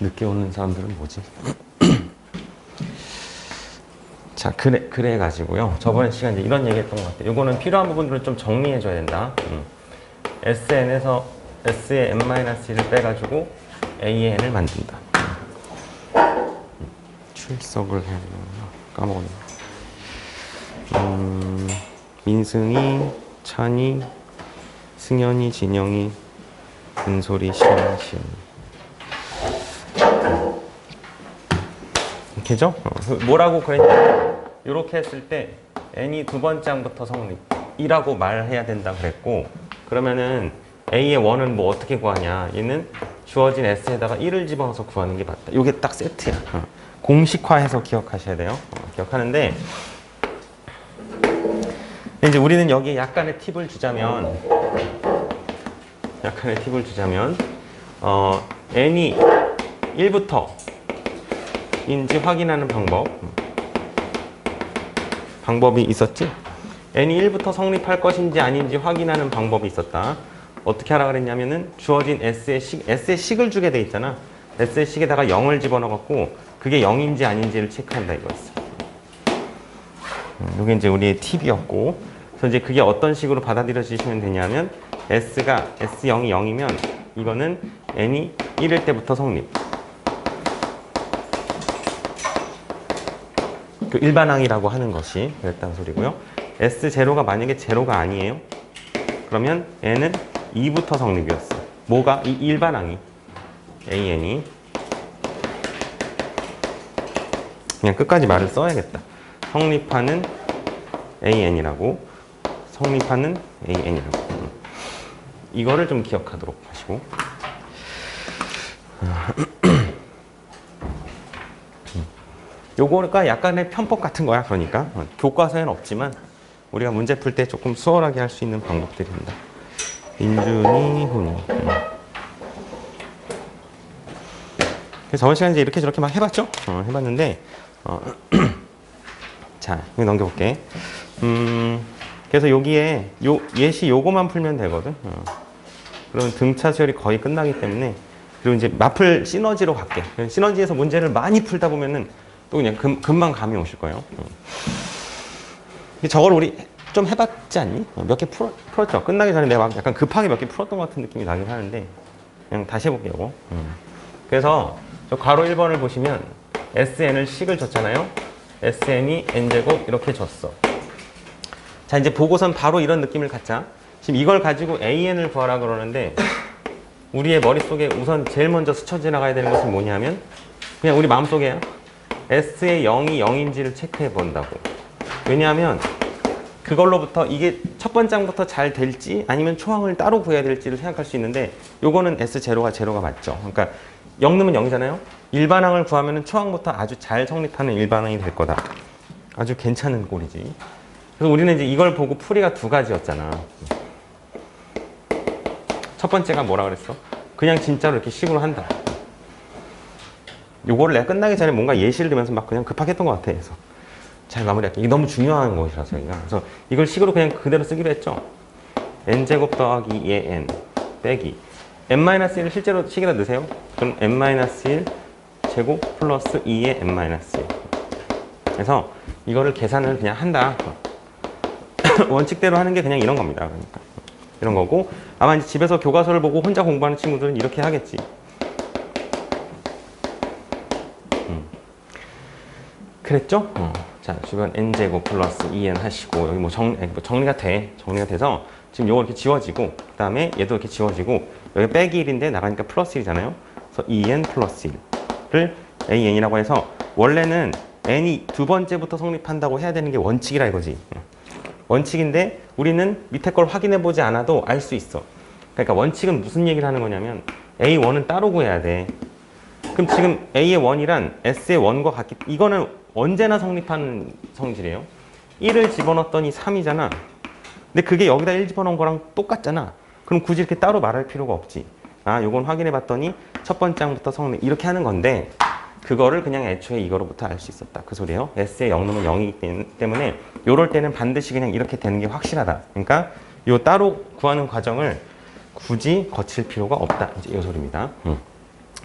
늦게 오는 사람들은 뭐지? 자, 그래 가지고요. 저번 시간에 이런 얘기 했던 것 같아요. 이거는 필요한 부분들을 좀 정리해 줘야 된다. SN에서 S의 n-1을 빼가지고 A의 n을 만든다. 출석을 해야 되나? 까먹었네. 민승이, 찬이, 승현이, 진영이, 은솔이, 시연이, 이렇게죠? 뭐라고 그랬냐? 이렇게 했을 때 n이 두 번째 항부터 성립이라고 말해야 된다 그랬고, 그러면은 A의 원은 뭐 어떻게 구하냐? 얘는 주어진 S에다가 1을 집어넣어서 구하는 게 맞다. 이게 딱 세트야. 공식화해서 기억하셔야 돼요. 기억하는데, 이제 우리는 여기에 약간의 팁을 주자면, n이 1부터 인지 확인하는 방법이 있었지? n이 1부터 성립할 것인지 아닌지 확인하는 방법이 있었다. 어떻게 하라 그랬냐면은 주어진 S의 식을 주게 돼 있잖아. S의 식에다가 0을 집어넣었고 그게 0인지 아닌지를 체크한다 이거였어. 이게 이제 우리의 팁이었고, 그래서 이제 그게 어떤 식으로 받아들여지시면 되냐면 S0이 0이면 이거는 n이 1일 때부터 성립. 그 일반항이라고 하는 것이 그랬다는 소리고요. S0가 만약에 0가 아니에요. 그러면 n은 2부터 성립이었어. 뭐가? 이 일반항이. AN이. 그냥 끝까지 말을 써야겠다. 성립하는 AN이라고. 성립하는 AN이라고. 이거를 좀 기억하도록 하시고. 요거가 약간의 편법 같은 거야. 그러니까 교과서에는 없지만 우리가 문제 풀 때 조금 수월하게 할 수 있는 방법들입니다. 민준이, 훈이. 그래서 저번 시간에 이제 이렇게 저렇게 막 해봤죠? 해봤는데 자, 여기 넘겨볼게. 그래서 여기에 예시 요거만 풀면 되거든. 그러면 등차 수열이 거의 끝나기 때문에. 그리고 이제 마플 시너지로 갈게. 시너지에서 문제를 많이 풀다 보면은 또 그냥 금방 감이 오실 거예요. 저걸 우리 좀 해봤지 않니? 몇 개 풀었죠? 끝나기 전에 내가 막 약간 급하게 몇 개 풀었던 것 같은 느낌이 나긴 하는데 그냥 다시 해볼게요. 그래서 저 괄호 1번을 보시면 SN을 식을 줬잖아요. SN이 n제곱 이렇게 줬어. 자, 이제 보고선 바로 이런 느낌을 갖자. 지금 이걸 가지고 AN을 구하라 그러는데 우리의 머릿속에 우선 제일 먼저 스쳐 지나가야 되는 것은 뭐냐면 그냥 우리 마음속에 S의 0이 0인지를 체크해 본다고. 왜냐하면 그걸로부터 이게 첫 번장부터 잘 될지 아니면 초항을 따로 구해야 될지를 생각할 수 있는데 요거는 S0가 맞죠. 그러니까 0 넣으면 0이잖아요. 일반항을 구하면 초항부터 아주 잘 성립하는 일반항이 될 거다. 아주 괜찮은 꼴이지. 그래서 우리는 이제 이걸 보고 풀이가 두 가지였잖아. 첫 번째가 뭐라 그랬어? 그냥 진짜로 이렇게 식으로 한다. 요거를 내가 끝나기 전에 뭔가 예시를 들면서 막 그냥 급하게 했던 것 같아. 그래서 잘 마무리할게. 이게 너무 중요한 것이라서 저희가. 그래서 이걸 식으로 그냥 그대로 쓰기로 했죠. n제곱 더하기 2의 n 빼기 n-1을 실제로 식에다 넣으세요. 그럼 n-1 제곱 플러스 2의 n-1. 그래서 이거를 계산을 그냥 한다. 원칙대로 하는 게 그냥 이런 겁니다. 그러니까 이런 거고, 아마 이제 집에서 교과서를 보고 혼자 공부하는 친구들은 이렇게 하겠지. 그랬죠? 자, 주변 n제곱 플러스 2n 하시고, 여기 뭐 정리가 돼서, 지금 요거 이렇게 지워지고, 그 다음에 얘도 이렇게 지워지고, 여기 빼기 1인데 나가니까 플러스 1이잖아요? 그래서 2n 플러스 1을 an이라고 해서, 원래는 n이 두 번째부터 성립한다고 해야 되는 게 원칙이라 이거지. 원칙인데, 우리는 밑에 걸 확인해 보지 않아도 알 수 있어. 그러니까 원칙은 무슨 얘기를 하는 거냐면, A1은 따로 구해야 돼. 그럼 지금 A의 1이란 S의 1과 같기, 이거는 언제나 성립하는 성질이에요. 1을 집어넣었더니 3이잖아. 근데 그게 여기다 1 집어넣은 거랑 똑같잖아. 그럼 굳이 이렇게 따로 말할 필요가 없지. 아, 요건 확인해 봤더니 첫 번째 항부터 성립. 이렇게 하는 건데, 그거를 그냥 애초에 이거로부터 알 수 있었다. 그 소리예요. S의 0놈은 0이기 때문에 요럴 때는 반드시 그냥 이렇게 되는 게 확실하다. 그러니까 요 따로 구하는 과정을 굳이 거칠 필요가 없다. 이제 이 소리입니다.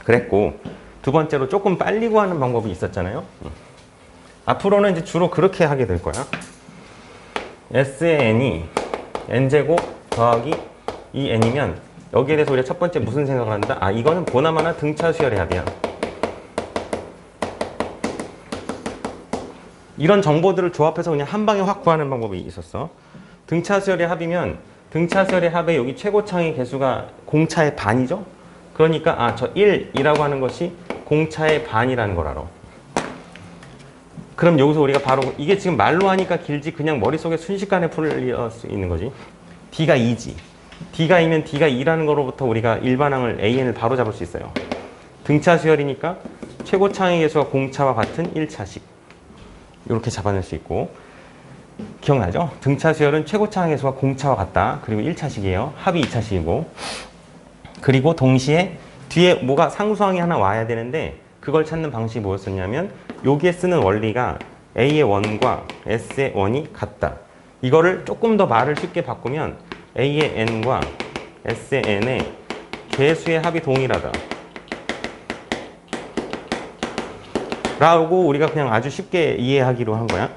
그랬고, 두 번째로 조금 빨리 구하는 방법이 있었잖아요. 앞으로는 이제 주로 그렇게 하게 될 거야. S의 n이 n제곱 더하기 2n이면 여기에 대해서 우리가 첫 번째 무슨 생각을 한다? 아, 이거는 보나마나 등차 수열의 합이야. 이런 정보들을 조합해서 그냥 한 방에 확 구하는 방법이 있었어. 등차 수열의 합이면 등차 수열의 합의 여기 최고차의 개수가 공차의 반이죠? 그러니까 아, 저 1이라고 하는 것이 공차의 반이라는 걸 알아. 그럼 여기서 우리가 바로 이게 지금 말로 하니까 길지 그냥 머릿속에 순식간에 풀릴 수 있는 거지. D가 2지. D가 2면 D가 2라는 거로부터 우리가 일반항을 AN을 바로 잡을 수 있어요. 등차 수열이니까 최고차의 개수가 공차와 같은 1차식. 이렇게 잡아낼 수 있고. 기억나죠? 등차 수열은 최고차의 개수가 공차와 같다. 그리고 1차식이에요. 합이 2차식이고. 그리고 동시에 뒤에 뭐가 상수항이 하나 와야 되는데 그걸 찾는 방식이 뭐였었냐면 여기에 쓰는 원리가 A의 원과 S의 원이 같다. 이거를 조금 더 말을 쉽게 바꾸면 A의 n과 S의 n의 개수의 합이 동일하다. 라고 우리가 그냥 아주 쉽게 이해하기로 한 거야.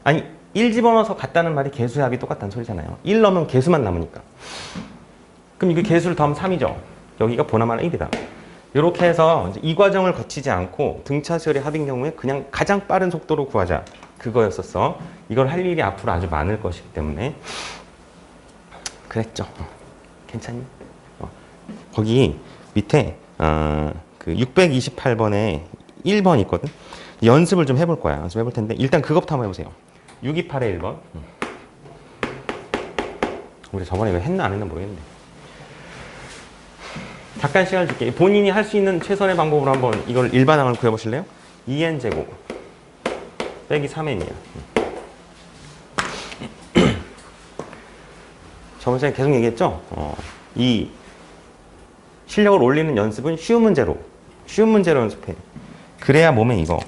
아니 1 집어넣어서 같다는 말이 개수의 합이 똑같다는 소리잖아요. 1 넣으면 개수만 남으니까. 그럼 이거 개수를 더하면 3이죠. 여기가 보나마나 1이다. 이렇게 해서 이제 이 과정을 거치지 않고 등차 수열의 합인 경우에 그냥 가장 빠른 속도로 구하자. 그거였었어. 이걸 할 일이 앞으로 아주 많을 것이기 때문에 그랬죠. 괜찮니? 거기 밑에 그 628번에 1번 있거든. 연습을 좀 해볼 거야. 연습해볼 텐데 일단 그것부터 한번 해보세요. 628의 1번. 우리 저번에 이거 했나 안 했나 모르겠는데. 잠깐 시간을 줄게. 본인이 할 수 있는 최선의 방법으로 한번 이걸 일반항을 구해보실래요? 2n제곱 빼기 3n이야. 저번 시간에 계속 얘기했죠? 이 실력을 올리는 연습은 쉬운 문제로 연습해. 그래야 몸에 이거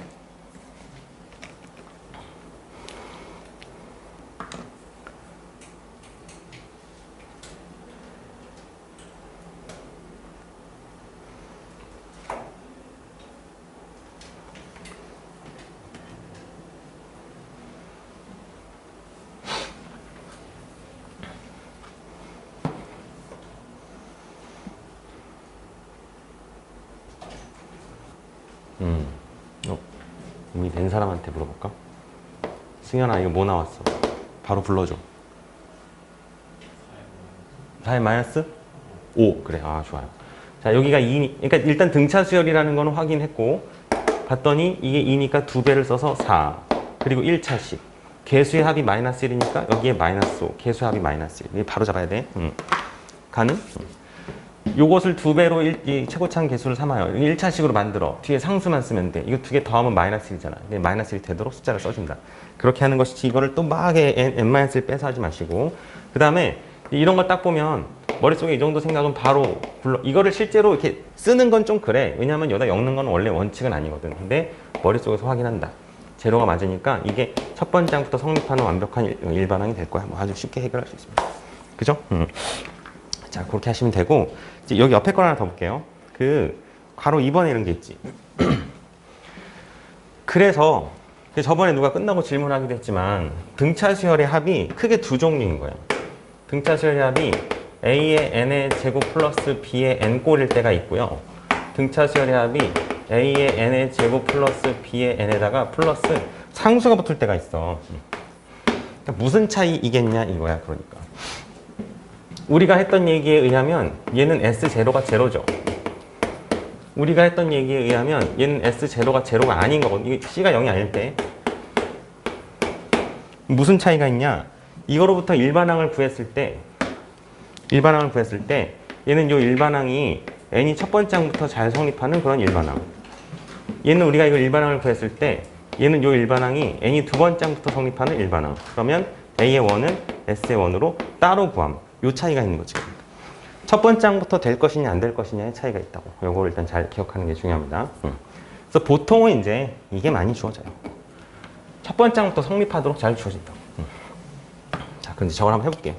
이미 된 사람한테 물어볼까? 승현아 이거 뭐 나왔어? 바로 불러줘. 4의 마이너스? 5 그래. 아 좋아요. 자 여기가 2, 그러니까 일단 등차 수열이라는 거는 확인했고 봤더니 이게 2니까 2배를 써서 4 그리고 1차식 개수의 합이 마이너스 1이니까 여기에 마이너스 5 개수의 합이 마이너스 1 이거 바로 잡아야 돼. 가능? 요것을 2배로 이 최고차의 개수를 삼아요. 1차식으로 만들어. 뒤에 상수만 쓰면 돼. 이거 두 개 더하면 마이너스 1이잖아. 마이너스 1 되도록 숫자를 써준다. 그렇게 하는 것이지 이거를 또 막 n-1 빼서 하지 마시고 그 다음에 이런 거 딱 보면 머릿속에 이 정도 생각은 바로 불러. 이거를 실제로 이렇게 쓰는 건 좀 그래. 왜냐하면 여기다 엮는 건 원래 원칙은 아니거든. 근데 머릿속에서 확인한다. 제로가 맞으니까 이게 첫 번째 항부터 성립하는 완벽한 일반항이 될 거야. 뭐 아주 쉽게 해결할 수 있습니다. 그죠? 자, 그렇게 하시면 되고 이제 여기 옆에 걸 하나 더 볼게요. 그 괄호 2번에 이런 게 있지. 그래서 저번에 누가 끝나고 질문하기도 했지만 등차 수열의 합이 크게 두 종류인 거예요. 등차 수열의 합이 A의 n의 제곱 플러스 B의 n꼴일 때가 있고요. 등차 수열의 합이 A의 n의 제곱 플러스 B의 n에다가 플러스 상수가 붙을 때가 있어. 그러니까 무슨 차이이겠냐 이거야. 그러니까 우리가 했던 얘기에 의하면 얘는 S0가 제로죠. 우리가 했던 얘기에 의하면 얘는 S0가 제로가 아닌 거거든. 이게 C가 0이 아닐 때. 무슨 차이가 있냐? 이거로부터 일반항을 구했을 때 얘는 요 일반항이 n이 첫 번째 항부터 잘 성립하는 그런 일반항. 얘는 우리가 이거 일반항을 구했을 때 얘는 요 일반항이 n이 두 번째 항부터 성립하는 일반항. 그러면 A의 원은 S의 원으로 따로 구함. 요 차이가 있는 거지. 첫 번째 항부터 될 것이냐 안 될 것이냐의 차이가 있다고. 요거를 일단 잘 기억하는 게 중요합니다. 그래서 보통은 이제 이게 많이 주어져요. 첫 번째 항부터 성립하도록 잘 주어진다고. 자, 그럼 이제 저걸 한번 해볼게요.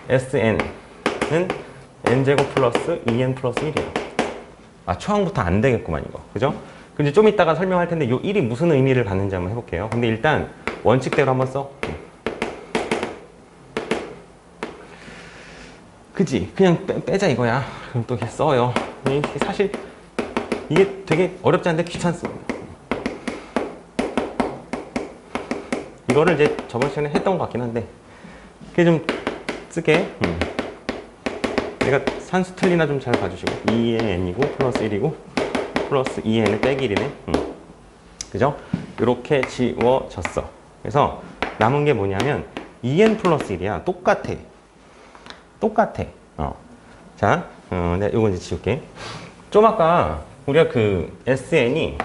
Sn n제곱 플러스 2n 플러스 1이에요. 아, 초항부터 안 되겠구만, 이거. 그죠? 근데 좀 이따가 설명할 텐데, 요 1이 무슨 의미를 갖는지 한번 해볼게요. 근데 일단, 원칙대로 한번 써. 그지? 그냥 빼자 이거야. 그럼 또 이렇게 써요. 사실, 이게 되게 어렵지 않은데 귀찮습니다. 이거를 이제 저번 시간에 했던 것 같긴 한데, 그게 좀 쓰게. 내가 산수 틀리나 좀 잘 봐주시고. 2의 n이고, 플러스 1이고, 플러스 2n은 빼기 1이네. 그죠? 이렇게 지워졌어. 그래서 남은 게 뭐냐면 2n 플러스 1이야. 똑같아. 자, 내가 이거 이제 지울게. 좀 아까 우리가 그 sn이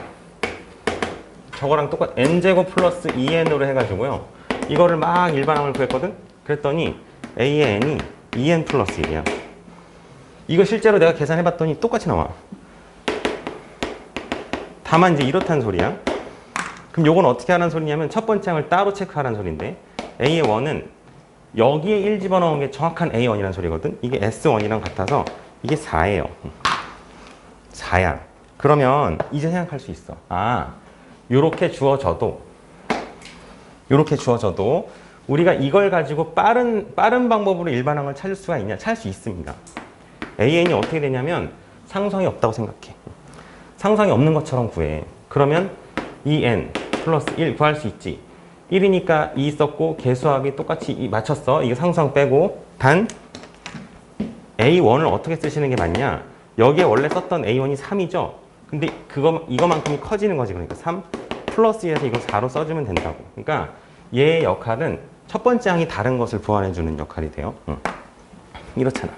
저거랑 똑같, n제곱 플러스 2n으로 해가지고요. 이거를 막 일반항을 구했거든? 그랬더니 a의 n이 2n 플러스 1이야. 이거 실제로 내가 계산해봤더니 똑같이 나와. 다만 이제 이렇다는 소리야. 그럼 요건 어떻게 하라는 소리냐면 첫 번째 항을 따로 체크하라는 소리인데 A의 1은 여기에 1 집어넣은 게 정확한 A1이라는 소리거든. 이게 S1이랑 같아서 이게 4예요. 4야. 그러면 이제 생각할 수 있어. 아, 요렇게 주어져도 우리가 이걸 가지고 빠른 방법으로 일반항을 찾을 수가 있냐? 찾을 수 있습니다. AN이 어떻게 되냐면 상수항이 없다고 생각해. 상수항이 없는 것처럼 구해. 그러면 2n 플러스 1 구할 수 있지. 1이니까 2 썼고 개수합이 똑같이 맞췄어. 이거 상수항 빼고. 단 A1을 어떻게 쓰시는 게 맞냐? 여기에 원래 썼던 A1이 3이죠. 근데 이거만큼이 커지는 거지. 그러니까 3 플러스 1에서 이걸 4로 써주면 된다고. 그러니까 얘의 역할은 첫 번째 항이 다른 것을 보완해주는 역할이 돼요. 이렇잖아.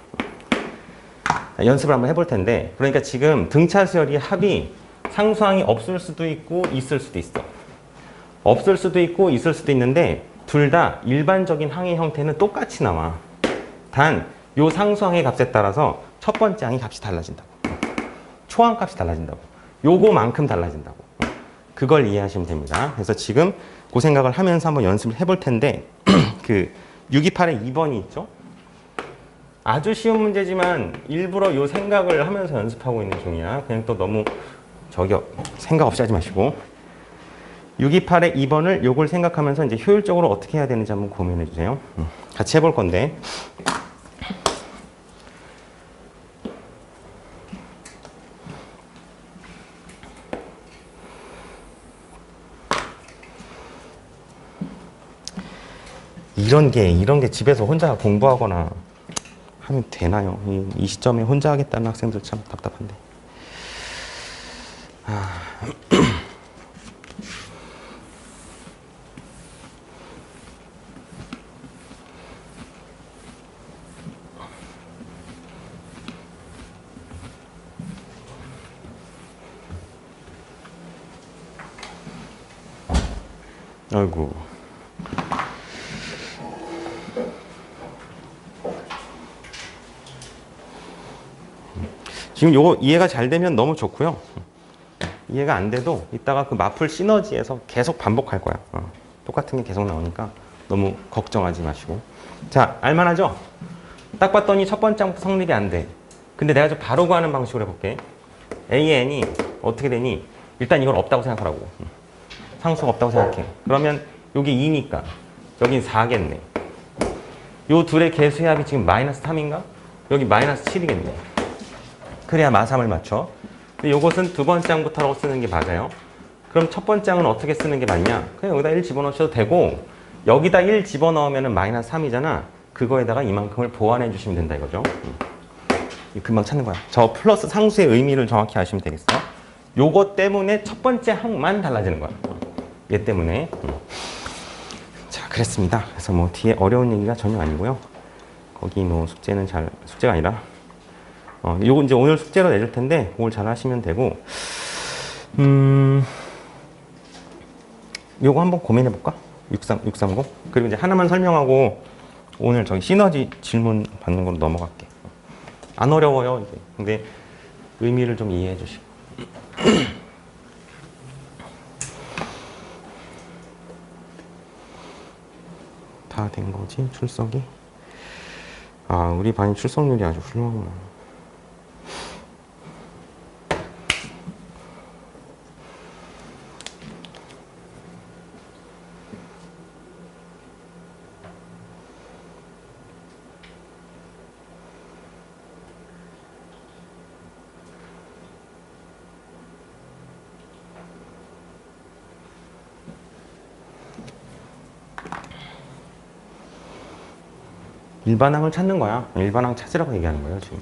연습을 한번 해볼 텐데, 그러니까 지금 등차 수열이 합이 상수항이 없을 수도 있고 있을 수도 있어. 없을 수도 있고 있을 수도 있는데 둘 다 일반적인 항의 형태는 똑같이 나와. 단 요 상수항의 값에 따라서 첫 번째 항의 값이 달라진다고. 초항 값이 달라진다고. 요거만큼 달라진다고. 그걸 이해하시면 됩니다. 그래서 지금 그 생각을 하면서 한번 연습을 해볼 텐데 그 628의 2번이 있죠? 아주 쉬운 문제지만 일부러 요 생각을 하면서 연습하고 있는 중이야. 그냥 또 너무 생각 없이 하지 마시고 628의 2번을 요걸 생각하면서 이제 효율적으로 어떻게 해야 되는지 한번 고민해 주세요. 같이 해볼 건데 이런 게 집에서 혼자 공부하거나 하면 되나요? 이 시점에 혼자 하겠다는 학생들 참 답답한데. 아이고. 지금 요거 이해가 잘 되면 너무 좋고요. 이해가 안 돼도 이따가 그 마플 시너지에서 계속 반복할 거야. 똑같은 게 계속 나오니까 너무 걱정하지 마시고. 자, 알만하죠? 딱 봤더니 첫 번째 항부터 성립이 안 돼. 근데 내가 좀 바로 구하는 방식으로 해볼게. AN이 어떻게 되니? 일단 이걸 없다고 생각하라고. 상수가 없다고 생각해. 그러면 여기 2니까 여긴 4겠네. 요 둘의 개수의 합이 지금 마이너스 3인가? 여기 마이너스 7이겠네. 그래야 마삼을 맞춰. 근데 요것은 두 번째 항부터라고 쓰는 게 맞아요. 그럼 첫 번째 항은 어떻게 쓰는 게 맞냐? 그냥 여기다 1 집어넣으셔도 되고 여기다 1 집어넣으면 마이너스 3이잖아. 그거에다가 이만큼을 보완해 주시면 된다 이거죠. 금방 찾는 거야. 저 플러스 상수의 의미를 정확히 아시면 되겠어. 요것 때문에 첫 번째 항만 달라지는 거야. 얘 때문에. 자, 그랬습니다. 그래서 뭐 뒤에 어려운 얘기가 전혀 아니고요. 거기 뭐 숙제가 아니라 요거 이제 오늘 숙제로 내줄 텐데 그걸 잘 하시면 되고 요거 한번 고민해 볼까? 630 그리고 이제 하나만 설명하고 오늘 저기 시너지 질문 받는 걸로 넘어갈게. 안 어려워요 이제. 근데 의미를 좀 이해해 주시고 다 된 거지 출석이? 아, 우리 반이 출석률이 아주 훌륭하구나. 일반항을 찾는 거야. 일반항 찾으라고 얘기하는 거예요, 지금.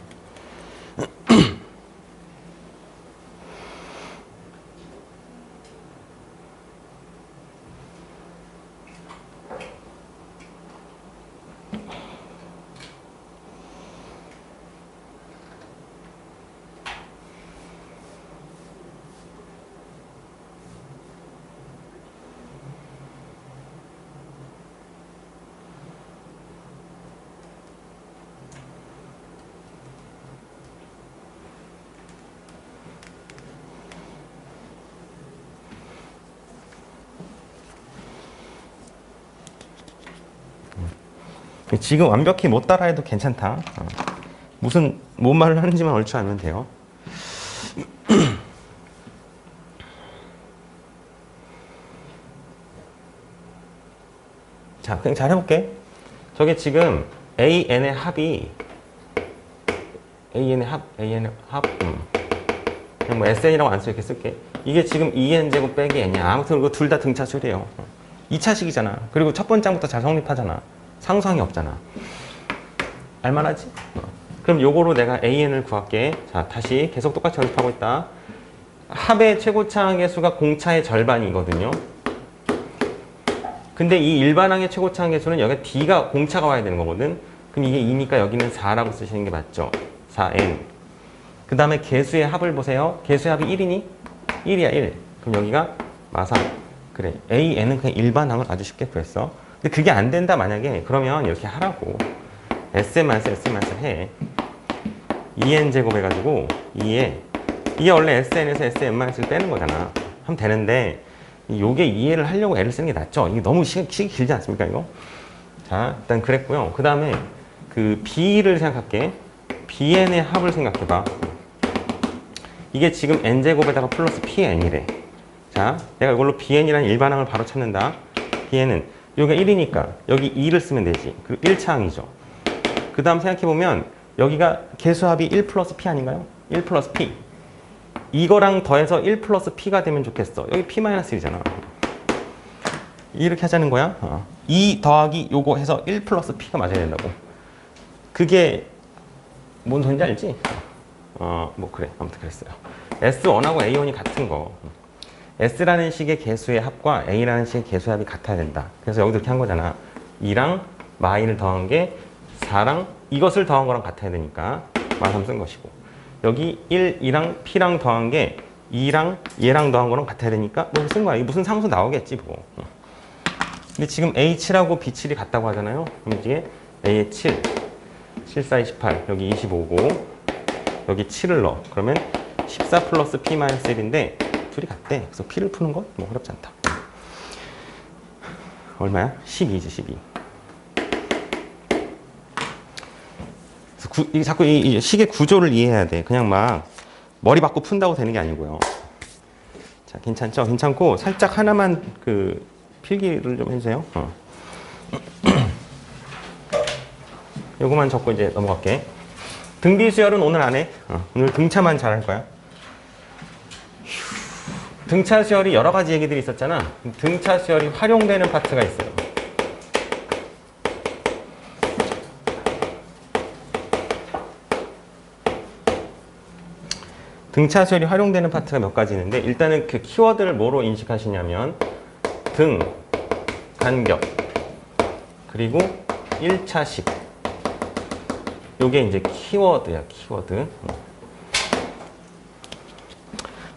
지금 완벽히 못 따라해도 괜찮다. 뭔 말을 하는지만 얼추 알면 돼요. 자, 그냥 잘 해볼게. 저게 지금 AN의 합이 그냥 뭐 SN이라고 안 써 이렇게 쓸게. 이게 지금 2n제곱 빼기 n이야. 아무튼 이거 둘 다 등차수래요. 2차식이잖아. 그리고 첫 번장부터 잘 성립하잖아. 상수항이 없잖아. 알만하지? 그럼 요거로 내가 AN을 구할게. 자, 다시 계속 똑같이 연습하고 있다. 합의 최고차 계수가 공차의 절반이거든요. 근데 이 일반항의 최고차 계수는 여기 D가 공차가 와야 되는 거거든. 그럼 이게 2니까 여기는 4라고 쓰시는 게 맞죠? 4n. 그 다음에 개수의 합을 보세요. 개수의 합이 1이니? 1이야, 1. 그럼 여기가 마사. 그래. AN은 그냥 일반항을 아주 쉽게 구했어. 근데 그게 안 된다, 만약에. 그러면 이렇게 하라고. SM-SM 해. 2n제곱 해가지고, 2에. 이게 원래 SN에서 SM-를 빼는 거잖아. 하면 되는데, 요게 이해를 하려고 애를 쓰는 게 낫죠. 이게 너무 시간이 길지 않습니까, 이거? 자, 일단 그랬고요. 그 다음에 그 B를 생각할게. BN의 합을 생각해봐. 이게 지금 n제곱에다가 플러스 PN이래. 자, 내가 이걸로 BN이라는 일반항을 바로 찾는다. BN은 여기가 1이니까 여기 2를 쓰면 되지. 그리고 1차항이죠. 그 다음 생각해보면 여기가 개수합이 1 플러스 P 아닌가요? 1 플러스 P. 이거랑 더해서 1 플러스 P가 되면 좋겠어. 여기 P-1이잖아. 이렇게 하자는 거야. 2 더하기 요거 해서 1 플러스 P가 맞아야 된다고. 그게 뭔 소린지 알지? 뭐 그래. 아무튼 그랬어요. S1하고 A1이 같은 거. S라는 식의 개수의 합과 A라는 식의 개수의 합이 같아야 된다. 그래서 여기도 이렇게 한 거잖아. 2랑 마이를 더한 게 4랑 이것을 더한 거랑 같아야 되니까 마삼 쓴 것이고, 여기 1, 2랑 P랑 더한 게 2랑 얘랑 더한 거랑 같아야 되니까 뭐 쓴 거야. 이게 무슨 상수 나오겠지 뭐. 근데 지금 A7하고 B7이 같다고 하잖아요. 그럼 이게 A의 7, 7, 4, 28, 여기 25고 여기 7을 넣어. 그러면 14 플러스 P-1인데 둘이 같대. 그래서 P를 푸는 건 뭐 어렵지 않다. 얼마야? 12지, 12. 자꾸 이 식의 구조를 이해해야 돼. 그냥 막 머리 받고 푼다고 되는 게 아니고요. 자, 괜찮죠? 괜찮고 살짝 하나만 그 필기를 좀 해주세요. 요거만 적고 이제 넘어갈게. 등비 수열은 오늘 안 해. 오늘 등차만 잘할 거야. 등차 수열이 여러 가지 얘기들이 있었잖아. 등차 수열이 활용되는 파트가 있어요. 등차 수열이 활용되는 파트가 몇 가지 있는데, 일단은 그 키워드를 뭐로 인식하시냐면 등, 간격, 그리고 1차식. 요게 이제 키워드야, 키워드.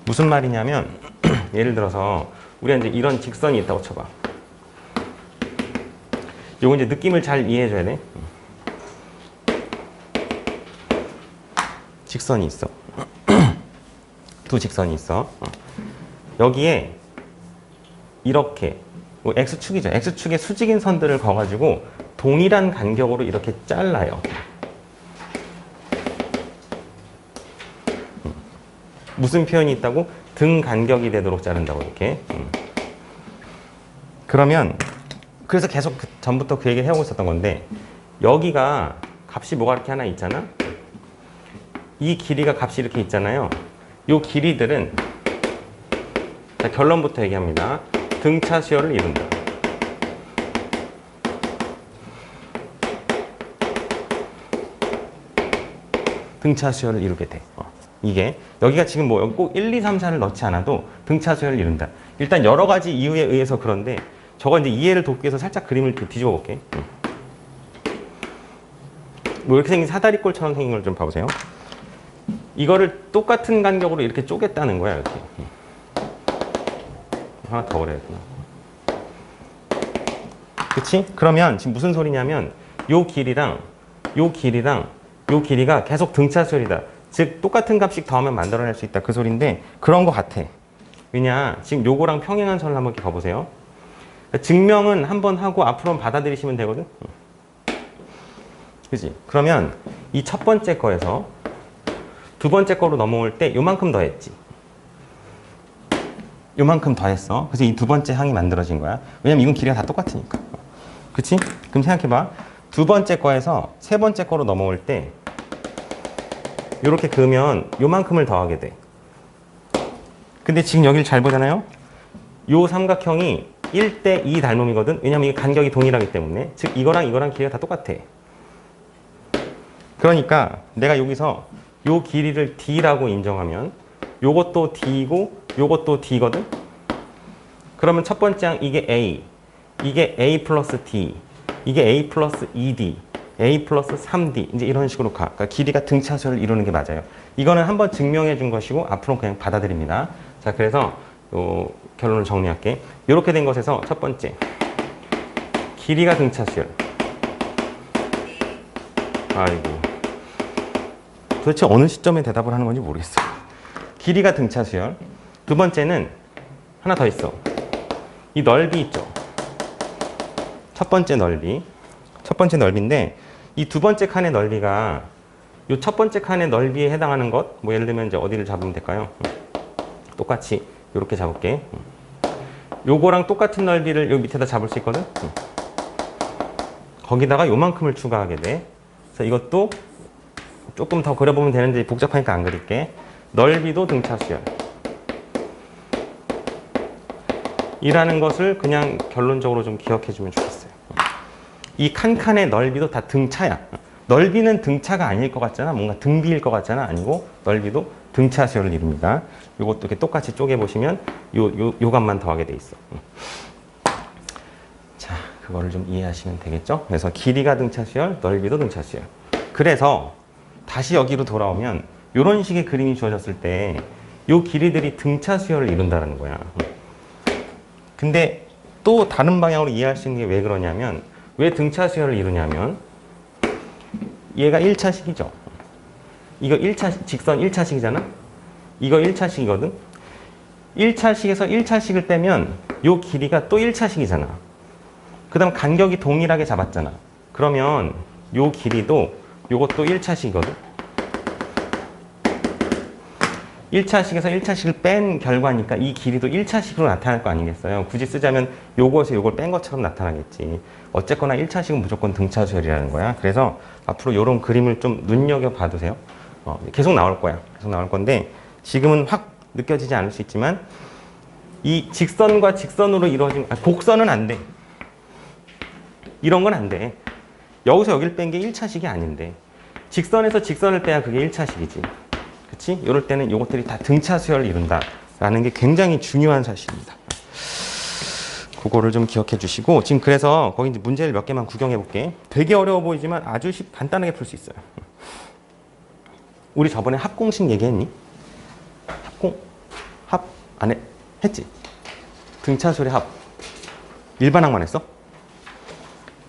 무슨 말이냐면 예를 들어서 우리가 이제 이런 직선이 있다고 쳐봐. 요거 이제 느낌을 잘 이해해줘야 돼. 직선이 있어. 두 직선이 있어. 여기에 이렇게 X축이죠. X축에 수직인 선들을 그어가지고 동일한 간격으로 이렇게 잘라요. 무슨 표현이 있다고? 등 간격이 되도록 자른다고 이렇게. 그러면 그래서 계속 전부터 그 얘기를 해오고 있었던 건데 여기가 값이 뭐가 이렇게 하나 있잖아. 이 길이가 값이 이렇게 있잖아요. 이 길이들은 자, 결론부터 얘기합니다. 등차 수열을 이룬다. 등차 수열을 이루게 돼. 이게 여기가 지금 뭐 꼭 1, 2, 3, 4를 넣지 않아도 등차 수열을 이룬다. 일단 여러 가지 이유에 의해서 그런데 저거 이제 이해를 돕기 위해서 살짝 그림을 뒤집어 볼게. 뭐 이렇게 생긴 사다리꼴처럼 생긴 걸 좀 봐보세요. 이거를 똑같은 간격으로 이렇게 쪼갰다는 거야, 이렇게. 하나 더 그래야겠구나. 그치? 그러면 지금 무슨 소리냐면 요 길이랑 요 길이랑 요 길이가 계속 등차 수열이다. 즉 똑같은 값씩 더하면 만들어낼 수 있다. 그 소리인데 그런 거 같아. 왜냐? 지금 요거랑 평행한 선을 한번 이렇게 봐보세요. 증명은 한번 하고 앞으로는 받아들이시면 되거든. 그지? 그러면 이 첫 번째 거에서 두 번째 거로 넘어올 때 요만큼 더했지. 요만큼 더했어. 그래서 이 두 번째 항이 만들어진 거야. 왜냐면 이건 길이가 다 똑같으니까. 그치? 그럼 생각해봐. 두 번째 거에서 세 번째 거로 넘어올 때 이렇게 그으면 요만큼을 더하게 돼. 근데 지금 여기를 잘 보잖아요. 요 삼각형이 1대 2 닮음이거든. 왜냐면 이게 간격이 동일하기 때문에. 즉 이거랑 이거랑 길이가 다 똑같아. 그러니까 내가 여기서 요 길이를 D라고 인정하면 요것도 D이고 요것도 D거든. 그러면 첫 번째 항 이게 A, 이게 A 플러스 D, 이게 A 플러스 2D, A 플러스 3D 이제 이런 식으로 가. 그러니까 길이가 등차수를 이루는 게 맞아요. 이거는 한번 증명해 준 것이고 앞으로 그냥 받아들입니다. 자, 그래서 결론을 정리할게. 이렇게 된 것에서 첫 번째 길이가 등차수열. 아이고 도대체 어느 시점에 대답을 하는 건지 모르겠어요. 길이가 등차수열. 두 번째는 하나 더 있어. 이 넓이 있죠. 첫 번째 넓이. 첫 번째 넓이인데 이 두 번째 칸의 넓이가 이 첫 번째 칸의 넓이에 해당하는 것. 뭐 예를 들면 이제 어디를 잡으면 될까요? 똑같이 이렇게 잡을게. 요거랑 똑같은 넓이를 여기 밑에다 잡을 수 있거든. 거기다가 요만큼을 추가하게 돼. 그래서 이것도 조금 더 그려보면 되는데 복잡하니까 안 그릴게. 넓이도 등차수열. 이라는 것을 그냥 결론적으로 좀 기억해 주면 좋겠어요. 이 칸칸의 넓이도 다 등차야. 넓이는 등차가 아닐 것 같잖아. 뭔가 등비일 것 같잖아. 아니고 넓이도 등차수열을 이룹니다. 이것도 이렇게 똑같이 쪼개보시면 요 값만 더하게 돼 있어. 자, 그거를 좀 이해하시면 되겠죠? 그래서 길이가 등차수열, 넓이도 등차수열. 그래서 다시 여기로 돌아오면 이런 식의 그림이 주어졌을 때 요 길이들이 등차수열을 이룬다는 거야. 근데 또 다른 방향으로 이해할 수 있는 게 왜 그러냐면 왜 등차수열을 이루냐면 얘가 1차식이죠. 이거 1차 직선 1차식이잖아. 이거 1차식이거든. 1차식에서 1차식을 빼면 요 길이가 또 1차식이잖아. 그 다음 간격이 동일하게 잡았잖아. 그러면 요 길이도 요것도 1차식이거든. 1차식에서 1차식을 뺀 결과니까 이 길이도 1차식으로 나타날 거 아니겠어요? 굳이 쓰자면 요거에서 요걸 뺀 것처럼 나타나겠지. 어쨌거나 1차식은 무조건 등차수열이라는 거야. 그래서 앞으로 요런 그림을 좀 눈여겨 봐두세요. 계속 나올 거야. 계속 나올 건데 지금은 확 느껴지지 않을 수 있지만 이 직선과 직선으로 이루어진 곡선은 안 돼. 이런 건 안 돼. 여기서 여기를 뺀 게 1차식이 아닌데 직선에서 직선을 빼야 그게 1차식이지. 그치? 이럴 때는 이것들이 다 등차수열을 이룬다라는 게 굉장히 중요한 사실입니다. 그거를 좀 기억해 주시고 지금 그래서 거기 이제 문제를 몇 개만 구경해 볼게. 되게 어려워 보이지만 아주 간단하게 풀 수 있어요. 우리 저번에 합공식 얘기했니? 합 안 해? 했지? 등차수열의 합 일반항만 했어?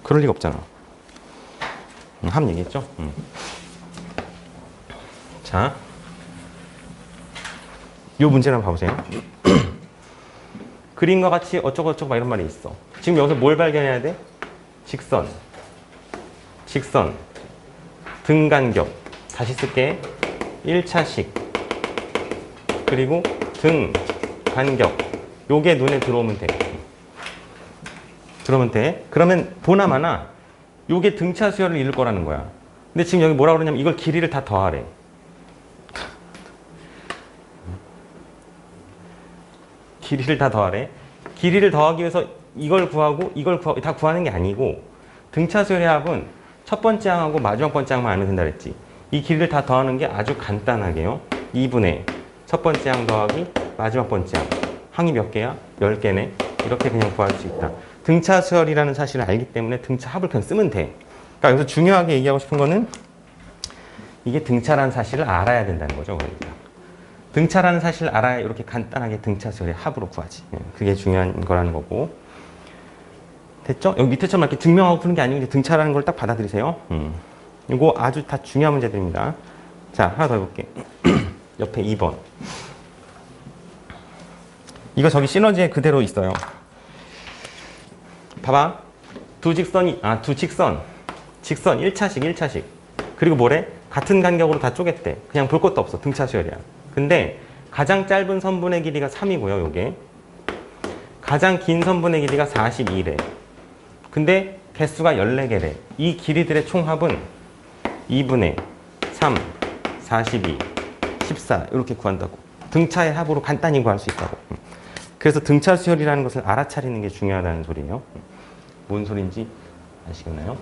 그럴 리가 없잖아. 합 얘기했죠? 자, 이 문제를 한번 봐보세요. 그림과 같이 어쩌고저쩌고 막 이런 말이 있어. 지금 여기서 뭘 발견해야 돼? 직선, 등간격. 다시 쓸게. 1차식. 그 그리고 등, 간격. 요게 눈에 들어오면 돼. 들어오면 돼. 그러면 보나마나 요게 등차 수열을 이룰 거라는 거야. 근데 지금 여기 뭐라 그러냐면 이걸 길이를 다 더하래. 길이를 다 더하래. 길이를 더하기 위해서 이걸 구하고 이걸 구하고 다 구하는 게 아니고 등차 수열의 합은 첫 번째 항하고 마지막 번째 항만 알면 된다 그랬지. 이 길이를 다 더하는 게 아주 간단하게요. 2분의 첫 번째 항 더하기 마지막 번째 항. 항이 몇 개야? 10개네. 이렇게 그냥 구할 수 있다. 등차 수열이라는 사실을 알기 때문에 등차 합을 그냥 쓰면 돼. 그러니까 여기서 중요하게 얘기하고 싶은 거는 이게 등차라는 사실을 알아야 된다는 거죠. 그러니까. 등차라는 사실을 알아야 이렇게 간단하게 등차 수열의 합으로 구하지. 그게 중요한 거라는 거고. 됐죠? 여기 밑에처럼 이렇게 증명하고 푸는 게 아니고 이제 등차라는 걸 딱 받아들이세요. 이거 아주 다 중요한 문제들입니다. 자, 하나 더 해볼게. 옆에 2번. 이거 저기 시너지에 그대로 있어요. 봐봐. 두 직선. 직선 1차식, 1차식. 그리고 뭐래? 같은 간격으로 다 쪼갰대. 그냥 볼 것도 없어. 등차 수열이야. 근데 가장 짧은 선분의 길이가 3이고요, 요게. 가장 긴 선분의 길이가 42래. 근데 개수가 14개래. 이 길이들의 총합은 2분의 3, 42, 14 이렇게 구한다고. 등차의 합으로 간단히 구할 수 있다고. 그래서 등차 수열이라는 것을 알아차리는 게 중요하다는 소리예요. 뭔 소린지 아시겠나요?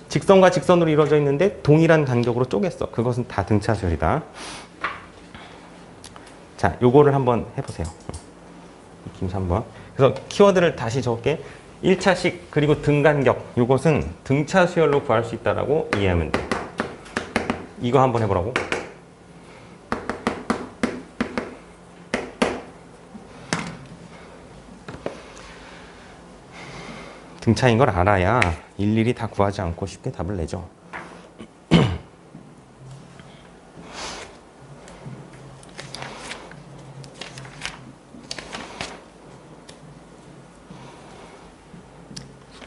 직선과 직선으로 이루어져 있는데 동일한 간격으로 쪼갰어. 그것은 다 등차 수열이다. 자, 요거를 한번 해보세요. 김 3번. 그래서 키워드를 다시 적을게. 1차식 그리고 등간격. 요것은 등차 수열로 구할 수 있다라고 이해하면 돼. 이거 한번 해보라고. 등차인 걸 알아야 일일이 다 구하지 않고 쉽게 답을 내죠.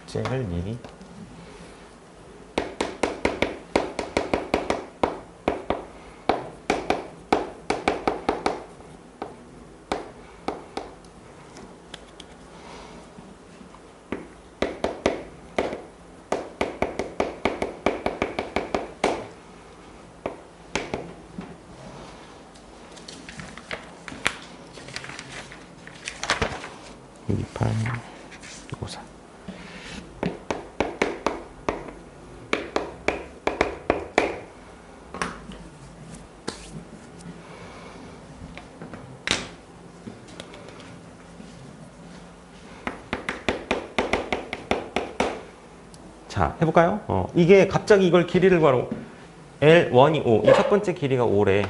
숙제를 미리 미판 54. 자, 해볼까요? 이게 갑자기 이걸 길이를 구하라고. L1이 5. 이 첫 번째 길이가 5래.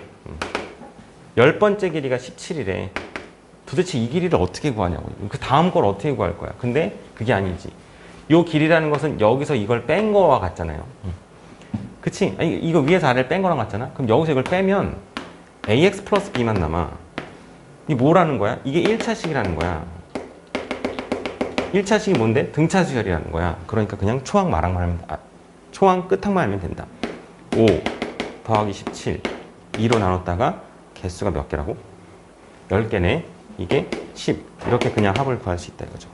10번째 길이가 17이래. 도대체 이 길이를 어떻게 구하냐고. 그 다음 걸 어떻게 구할 거야. 근데 그게 아니지. 요 길이라는 것은 여기서 이걸 뺀 거와 같잖아요. 그치? 아니, 이거 위에서 아래를 뺀 거랑 같잖아. 그럼 여기서 이걸 빼면 ax 플러스 b만 남아. 이게 뭐라는 거야? 이게 1차식이라는 거야. 1차식이 뭔데? 등차 수열이라는 거야. 그러니까 그냥 초항 끝항만 알면 된다. 5 더하기 17 2로 나눴다가 개수가 몇 개라고? 10개네. 이게 10. 이렇게 그냥 합을 구할 수 있다 이거죠.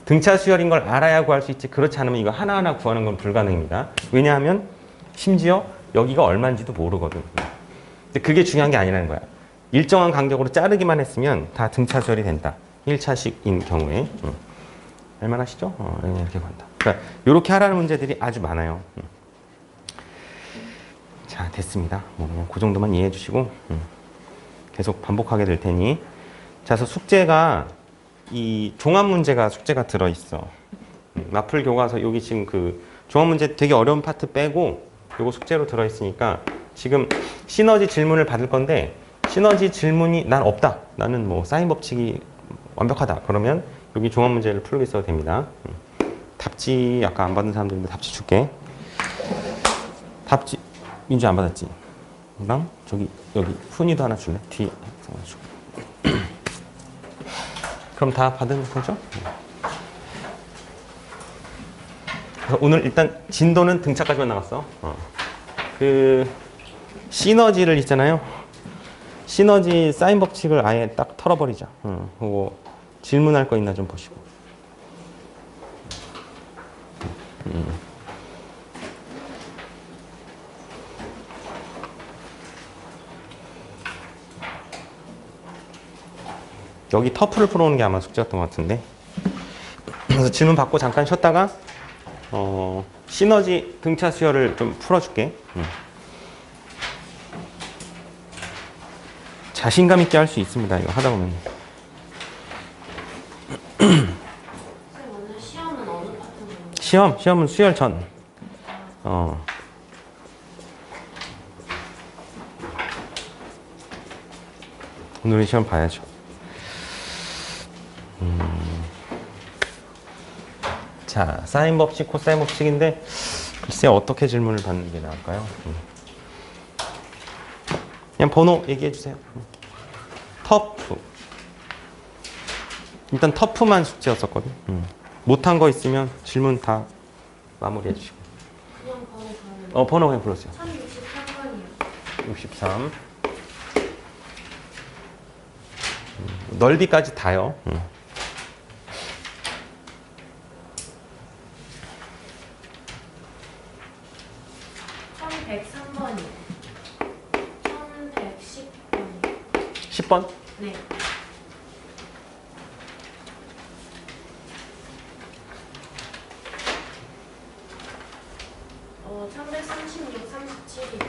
등차 수열인 걸 알아야 구할 수 있지. 그렇지 않으면 이거 하나하나 구하는 건 불가능입니다. 왜냐하면 심지어 여기가 얼마인지도 모르거든. 근데 그게 중요한 게 아니라는 거야. 일정한 간격으로 자르기만 했으면 다 등차 수열이 된다. 1차식인 경우에. 할만하시죠? 이렇게 구한다. 그러니까 이렇게 하라는 문제들이 아주 많아요. 자, 됐습니다. 뭐 그냥 그 정도만 이해해 주시고 계속 반복하게 될 테니. 자, 그래서 숙제가 이 종합 문제가 숙제가 들어 있어. 마플 교과서 여기 지금 그 종합 문제 되게 어려운 파트 빼고 요거 숙제로 들어 있으니까 지금 시너지 질문을 받을 건데 시너지 질문이 난 없다. 나는 뭐 사인 법칙이 완벽하다. 그러면 여기 종합 문제를 풀고 있어도 됩니다. 답지 아까 안 받은 사람들인데 답지 줄게. 답지 민주 안 받았지? 랑 저기 여기 훈이도 하나 줄래? 뒤에 하나 줄게. 그럼 다 받은 거죠? 그래서 오늘 일단 진도는 등차까지만 나갔어. 그 시너지를 있잖아요. 시너지 사인 법칙을 아예 딱 털어버리자. 그리고 질문할 거 있나 좀 보시고. 여기 터프를 풀어오는 게 아마 숙제였던 것 같은데. 그래서 질문 받고 잠깐 쉬었다가 시너지 등차 수열을 좀 풀어줄게. 자신감 있게 할 수 있습니다. 이거 하다 보면. 오늘 시험은 어느 파트너요? 시험은 수열 전. 오늘은 시험 봐야죠. 자, 사인 법칙, 코사인 법칙인데 글쎄 어떻게 질문을 받는 게 나을까요? 그냥 번호 얘기해 주세요. 터프. 일단 터프만 숙제였었거든. 못한 거 있으면 질문 다 마무리해 주시고. 그냥 번호 가면 번호 그냥 불러주세요. 1063번이요. 63. 넓이까지 다요. 1103번이요. 1110번이요. 10번? 네. 어, 336, 37이요.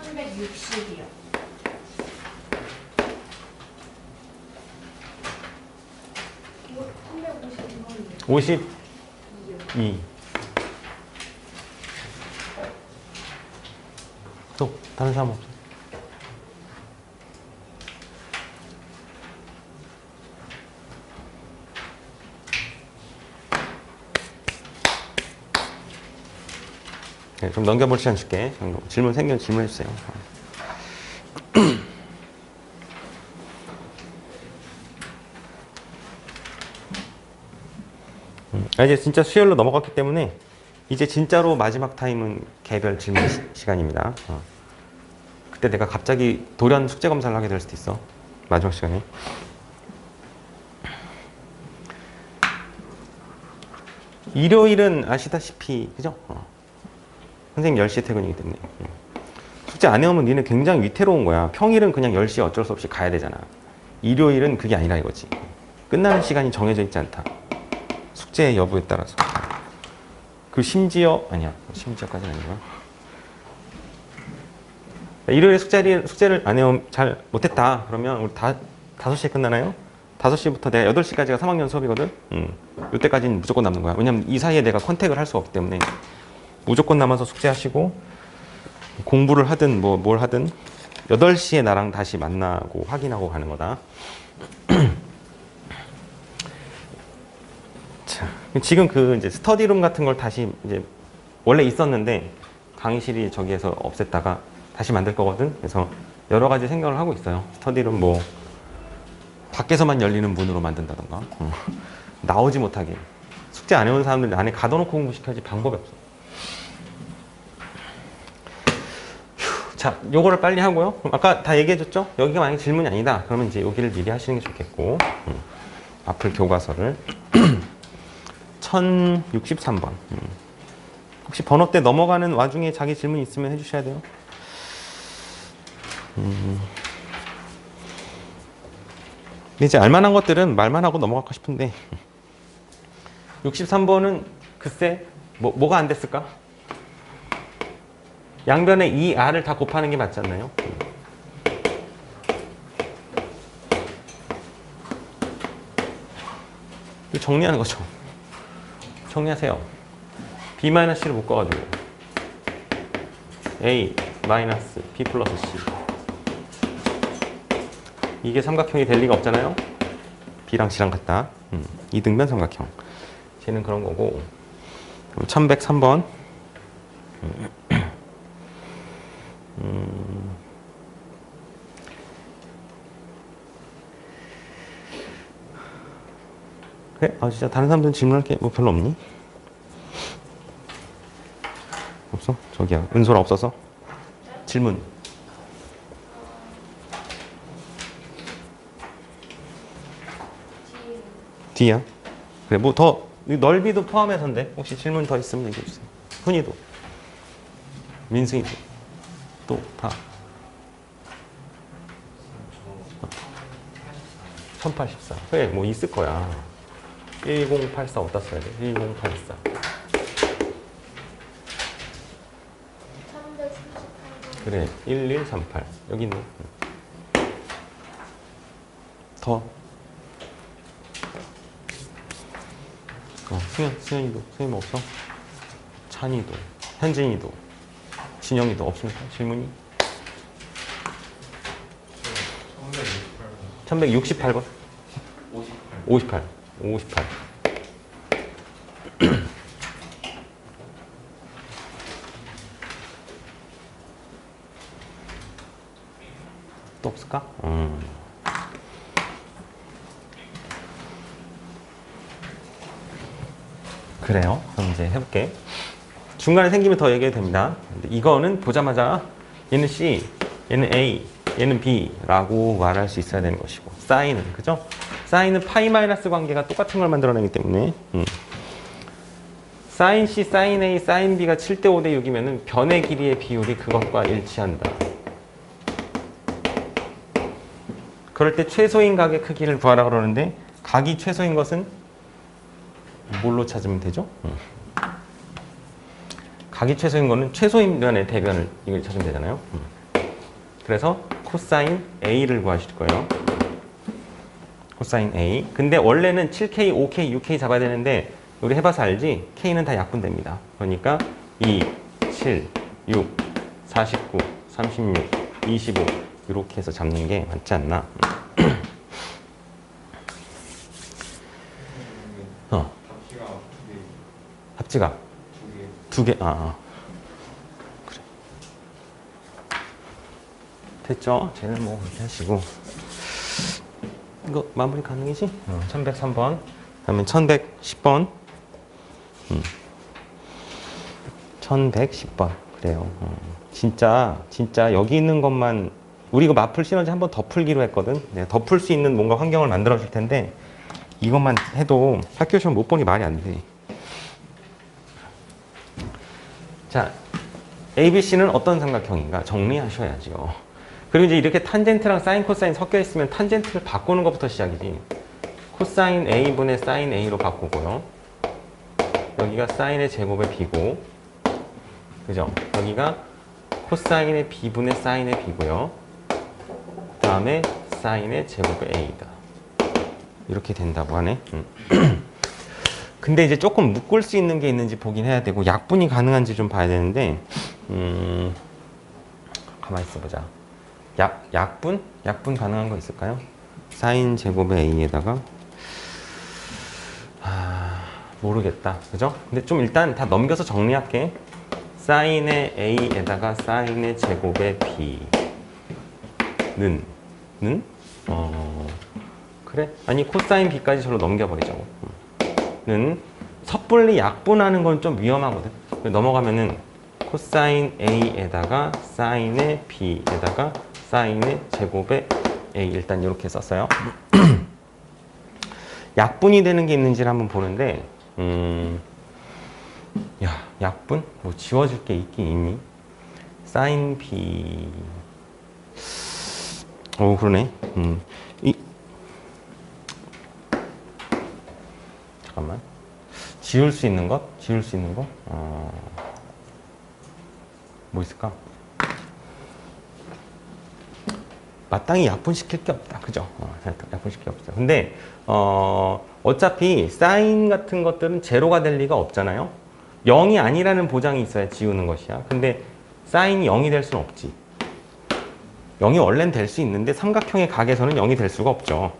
360이요. 52. 또 다른 사람 없어? 네, 좀 넘겨볼 시간 줄게. 질문 생기면 질문해 주세요. 이제 진짜 수열로 넘어갔기 때문에 이제 진짜로 마지막 타임은 개별 질문 시간입니다. 그때 내가 갑자기 돌연 숙제 검사를 하게 될 수도 있어. 마지막 시간에. 일요일은 아시다시피 그죠? 선생님 10시에 퇴근이기 때문에 숙제 안 해오면 니네 굉장히 위태로운 거야. 평일은 그냥 10시에 어쩔 수 없이 가야 되잖아. 일요일은 그게 아니라 이거지. 끝나는 시간이 정해져 있지 않다. 숙제 여부에 따라서. 그 심지어 아니야. 심지어까지는 아니고. 일요일에 숙제를 안 해오면 잘 못했다. 그러면 우리 5시에 끝나나요? 5시부터 내가 8시까지가 3학년 수업이거든. 이때까지는 무조건 남는 거야. 왜냐면 이 사이에 내가 컨택을 할 수가 없기 때문에 무조건 남아서 숙제하시고 공부를 하든 뭘 하든 8시에 나랑 다시 만나고 확인하고 가는 거다. 자, 지금 그 이제 스터디룸 같은 걸 다시 이제 원래 있었는데 강의실이 저기에서 없앴다가 다시 만들 거거든. 그래서 여러 가지 생각을 하고 있어요. 스터디룸 뭐 밖에서만 열리는 문으로 만든다던가 나오지 못하게 숙제 안 해온 사람들 안에 가둬놓고 공부시켜야지 방법이 없어. 자, 요거를 빨리 하고요. 아까 다 얘기해줬죠? 여기가 만약에 질문이 아니다. 그러면 이제 여기를 미리 하시는 게 좋겠고 앞을 교과서를 1063번 혹시 번호 때 넘어가는 와중에 자기 질문 있으면 해주셔야 돼요. 이제 알만한 것들은 말만 하고 넘어갈까 싶은데 63번은 글쎄 뭐가 안 됐을까? 양변에 이 r을 다 곱하는 게 맞지 않나요? 이거 정리하는 거죠. 정리하세요. b-c를 묶어가지고 a 마이너스 b 플러스 c 이게 삼각형이 될 리가 없잖아요. b랑 c랑 같다. 이등변 삼각형. 쟤는 그런 거고 1103번 그래? 진짜 다른 사람들은 질문할 게 뭐 별로 없니? 없어? 저기야. 은솔아 없어서? 질문. D야? 그래, 뭐 더 넓이도 포함해서인데 혹시 질문 더 있으면 얘기해 주세요. 훈이도, 민승이도, 또 다. 1084. 그래, 뭐 있을 거야. 1084 어디다 써야 돼? 1084. 338번. 그래, 1138. 여기 있네. 더. 수현이도, 수현이 없어? 찬이도, 현진이도, 진영이도 없습니까? 질문이? 1168번? 58. 58. 또 없을까? 그래요. 그럼 이제 해볼게. 중간에 생기면 더 얘기해도 됩니다. 근데 이거는 보자마자 얘는 C, 얘는 A, 얘는 B라고 말할 수 있어야 되는 것이고, 사인은, 그죠? 사인은 파이 마이너스 관계가 똑같은 걸 만들어내기 때문에 사인 C, 사인 A, 사인 B가 7대 5대 6이면 변의 길이의 비율이 그것과 일치한다. 그럴 때 최소인 각의 크기를 구하라 그러는데, 각이 최소인 것은 뭘로 찾으면 되죠? 각이 최소인 거는 최소인 면의 대변을 이걸 찾으면 되잖아요. 그래서 코사인 A를 구하실 거예요. 코사인 A. 근데 원래는 7K, 5K, 6K 잡아야 되는데 우리 해봐서 알지? K는 다 약분됩니다. 그러니까 2, 7, 6, 49, 36, 25 이렇게 해서 잡는 게 맞지 않나? 합지가 두 개. 그래. 됐죠? 쟤는 뭐 그렇게 하시고. 이거 마무리 가능이지? 1103번. 그다음에 1110번. 1110번. 그래요. 진짜 여기 있는 것만 우리 이거 마플 시너지 한번 더 풀기로 했거든. 네, 더 풀 수 있는 뭔가 환경을 만들어 줄 텐데 이것만 해도 학교 시험 못 보니 말이 안 돼. 자, ABC는 어떤 삼각형인가 정리하셔야죠. 그리고 이제 이렇게 탄젠트랑 사인, 코사인 섞여 있으면 탄젠트를 바꾸는 것부터 시작이지. 코사인 A분의 사인 A로 바꾸고요. 여기가 사인의 제곱의 B고, 그죠? 여기가 코사인의 B분의 사인의 B고요. 그 다음에 사인의 제곱의 A다. 이렇게 된다고 하네. 근데 이제 조금 묶을 수 있는 게 있는지 보긴 해야 되고 약분이 가능한지 좀 봐야 되는데 가만히 있어보자. 약분 가능한 거 있을까요? 사인 제곱의 A에다가 모르겠다. 그죠? 근데 좀 일단 다 넘겨서 정리할게. 사인의 A에다가 사인의 제곱의 B는 그래? 아니 코사인 B까지 절로 넘겨버리자고. 는 섣불리 약분하는 건 좀 위험하거든. 넘어가면은 코사인 A에다가 사인의 B에다가 사인의 제곱의 A 일단 이렇게 썼어요. 약분이 되는 게 있는지를 한번 보는데 약분? 뭐 지워질 게 있긴 있니? 사인 B 그러네. 잠깐만. 지울 수 있는 것? 뭐 있을까? 마땅히 약분시킬 게 없다. 그죠? 약분시킬 게 없어. 근데, 어차피 사인 같은 것들은 제로가 될 리가 없잖아요? 0이 아니라는 보장이 있어야 지우는 것이야. 근데 사인이 0이 될 수는 없지. 0이 원래는 될 수 있는데 삼각형의 각에서는 0이 될 수가 없죠.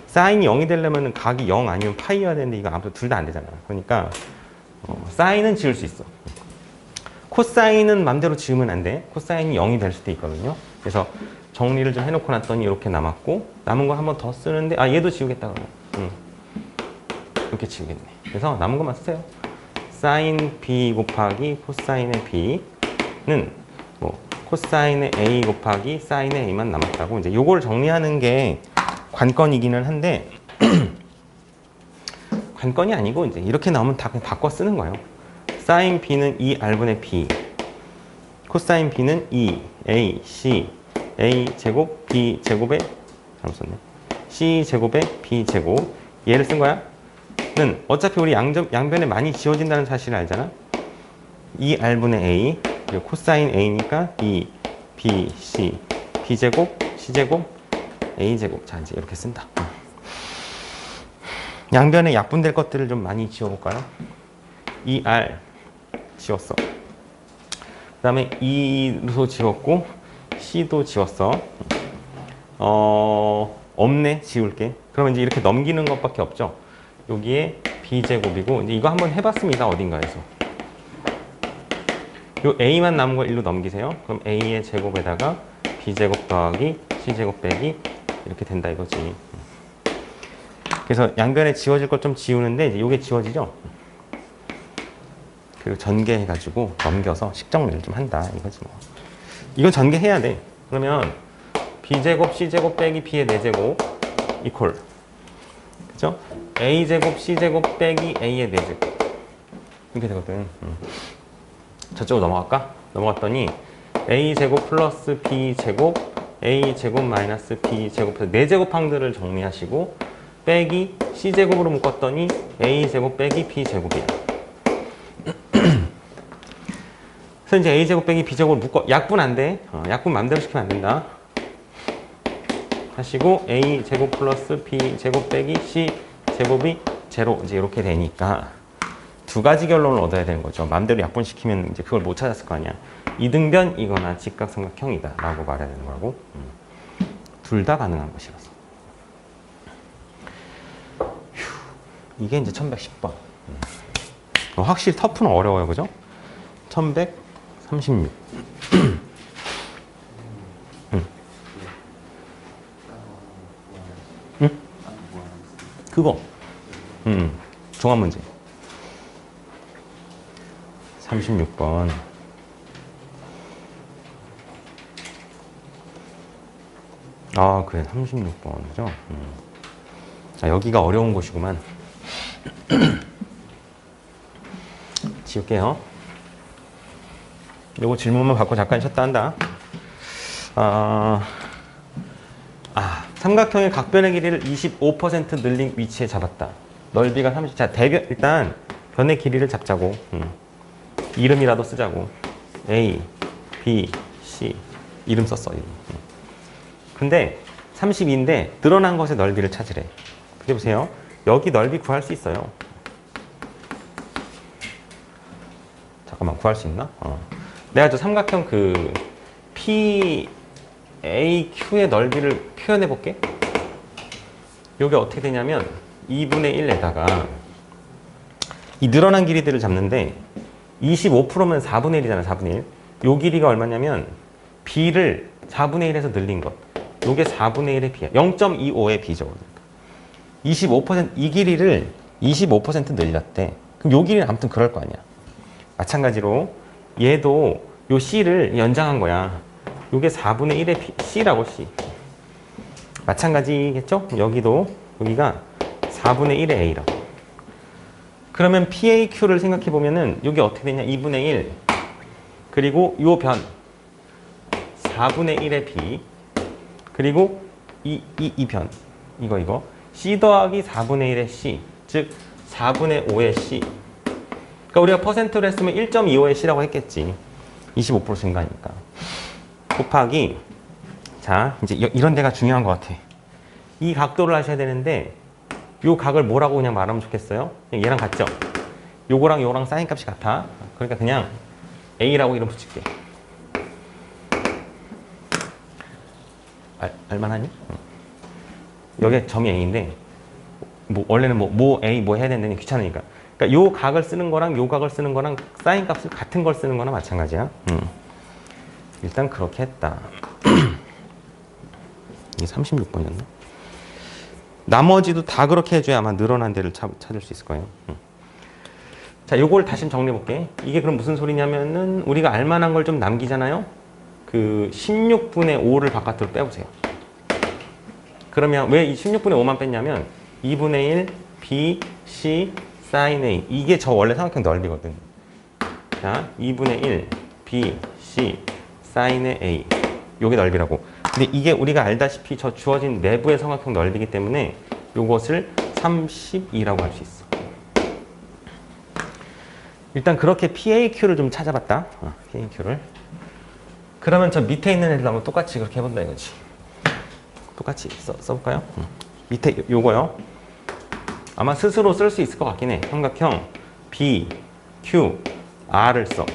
사인이 0이 되려면 각이 0 아니면 파이여야 되는데 이거 아무튼 둘 다 안 되잖아. 그러니까 사인은 지울 수 있어. 코사인은 맘대로 지우면 안 돼. 코사인이 0이 될 수도 있거든요. 그래서 정리를 좀 해놓고 났더니 이렇게 남았고 남은 거 한 번 더 쓰는데 얘도 지우겠다 그러면 이렇게 지우겠네. 그래서 남은 것만 쓰세요. 사인 B 곱하기 코사인의 B 뭐 코사인의 A 곱하기 사인의 A만 남았다고 이제 요걸 정리하는 게 관건이기는 한데 관건이 아니고 이제 이렇게 나오면 다 그냥 바꿔 쓰는 거예요. 사인 B는 2R분의 B, 코사인 B는 2A, C, A 제곱, B 제곱에 잘못 썼네. C 제곱에 B 제곱 얘를 쓴 거야. 는 어차피 우리 양변에 많이 지워진다는 사실을 알잖아. 2R분의 A 그리고 코사인 A니까 2, B, C, B 제곱, C 제곱, A 제곱. 자 이제 이렇게 쓴다. 양변에 약분될 것들을 좀 많이 지워볼까요? 2R 지웠어. 그 다음에 2도 지웠고 C도 지웠어. 없네. 지울게. 그러면 이제 이렇게 넘기는 것밖에 없죠. 여기에 B제곱이고 이제 이거 한번 해봤습니다. 어딘가에서. 요 A만 남은 걸 1로 넘기세요. 그럼 A의 제곱에다가 B제곱 더하기 C제곱 빼기 이렇게 된다 이거지. 그래서 양변에 지워질 걸 좀 지우는데 이제 요게 지워지죠. 그리고 전개해가지고 넘겨서 식정리를 좀 한다 이거지 뭐. 이건 전개해야 돼. 그러면 B제곱 C제곱 빼기 B의 4제곱 이퀄 그죠? A제곱 C제곱 빼기 A의 4제곱 이렇게 되거든. 저쪽으로 넘어갈까? 넘어갔더니 A제곱 플러스 B제곱 A제곱 마이너스 B제곱 해서 4제곱항들을 정리하시고 빼기 C제곱으로 묶었더니 A제곱 빼기 B제곱이야. 그래서 이제 A제곱 빼기 B제곱을 묶어 약분 안 돼. 약분 맘대로 시키면 안 된다. 하시고 A제곱 플러스 B제곱 빼기 C제곱이 제로 이제 이렇게 되니까 두 가지 결론을 얻어야 되는 거죠. 맘대로 약분시키면 이제 그걸 못 찾았을 거 아니야. 이등변이거나 직각삼각형이다 라고 말해야 되는 거고 둘 다 가능한 것이라서. 이게 이제 1110번. 확실히 터프는 어려워요. 그죠? 1136. 응? 그거. 종합 문제. 36번. 아, 그래. 36번이죠. 자, 여기가 어려운 곳이구만. 지울게요. 요거 질문만 받고 잠깐 쉬었다 한다. 삼각형의 각변의 길이를 25% 늘린 위치에 잡았다. 넓이가 30. 자, 일단 변의 길이를 잡자고. 이름이라도 쓰자고. A, B, C. 이름 썼어, 이름. 근데 32인데 늘어난 것의 넓이를 찾으래. 근데 보세요. 여기 넓이 구할 수 있어요. 잠깐만, 구할 수 있나? 내가 저 삼각형 그 PAQ의 넓이를 표현해 볼게. 이게 어떻게 되냐면 2분의 1에다가 이 늘어난 길이들을 잡는데 25%면 4분의 1이잖아. 4분의 1. 요 길이가 얼마냐면 B를 4분의 1에서 늘린 것. 요게 4분의 1의 B야. 0.25의 B죠. 25% 이 길이를 25% 늘렸대. 그럼 요 길이는 아무튼 그럴 거 아니야. 마찬가지로 얘도 요 C를 연장한 거야. 요게 4분의 1의 C라고 C. 마찬가지겠죠? 여기도 여기가 4분의 1의 A라고. 그러면 PAQ를 생각해 보면은 요게 어떻게 되냐? 2분의 1 그리고 요 변 4분의 1의 B 그리고 이 변 이거 C 더하기 4분의 1의 C 즉 4분의 5의 C. 그러니까 우리가 퍼센트로 했으면 1.25의 C라고 했겠지. 25% 증가니까. 곱하기 자 이제 이런 데가 중요한 것 같아. 이 각도를 하셔야 되는데 요 각을 뭐라고 그냥 말하면 좋겠어요? 그냥 얘랑 같죠? 요거랑 요거랑 사인 값이 같아. 그러니까 그냥 A라고 이름 붙일게. 알만하니? 여기 점이 A인데 원래는 뭐 A 뭐 해야 되는데 귀찮으니까. 그러니까 요 각을 쓰는 거랑 요 각을 쓰는 거랑 사인 값을 같은 걸 쓰는 거나 마찬가지야. 일단 그렇게 했다. 이게 36번이었나? 나머지도 다 그렇게 해줘야 아마 늘어난 데를 찾을 수 있을 거예요. 자, 요걸 다시 정리해 볼게. 이게 그럼 무슨 소리냐면은 우리가 알만한 걸 좀 남기잖아요. 그 16분의 5를 바깥으로 빼보세요. 그러면 왜 이 16분의 5만 뺐냐면 2분의 1 B, C, sin A. 이게 저 원래 삼각형 넓이거든. 자, 2분의 1 B, C, sin A. 요게 넓이라고. 근데 이게 우리가 알다시피 저 주어진 내부의 삼각형 넓이기 때문에 요것을 32라고 할 수 있어. 일단 그렇게 PAQ를 좀 찾아봤다. PAQ를. 그러면 저 밑에 있는 애들 한번 똑같이 그렇게 해본다 이거지. 똑같이 써볼까요? 밑에 요거요. 아마 스스로 쓸 수 있을 것 같긴 해. 삼각형 B, Q, R을 써.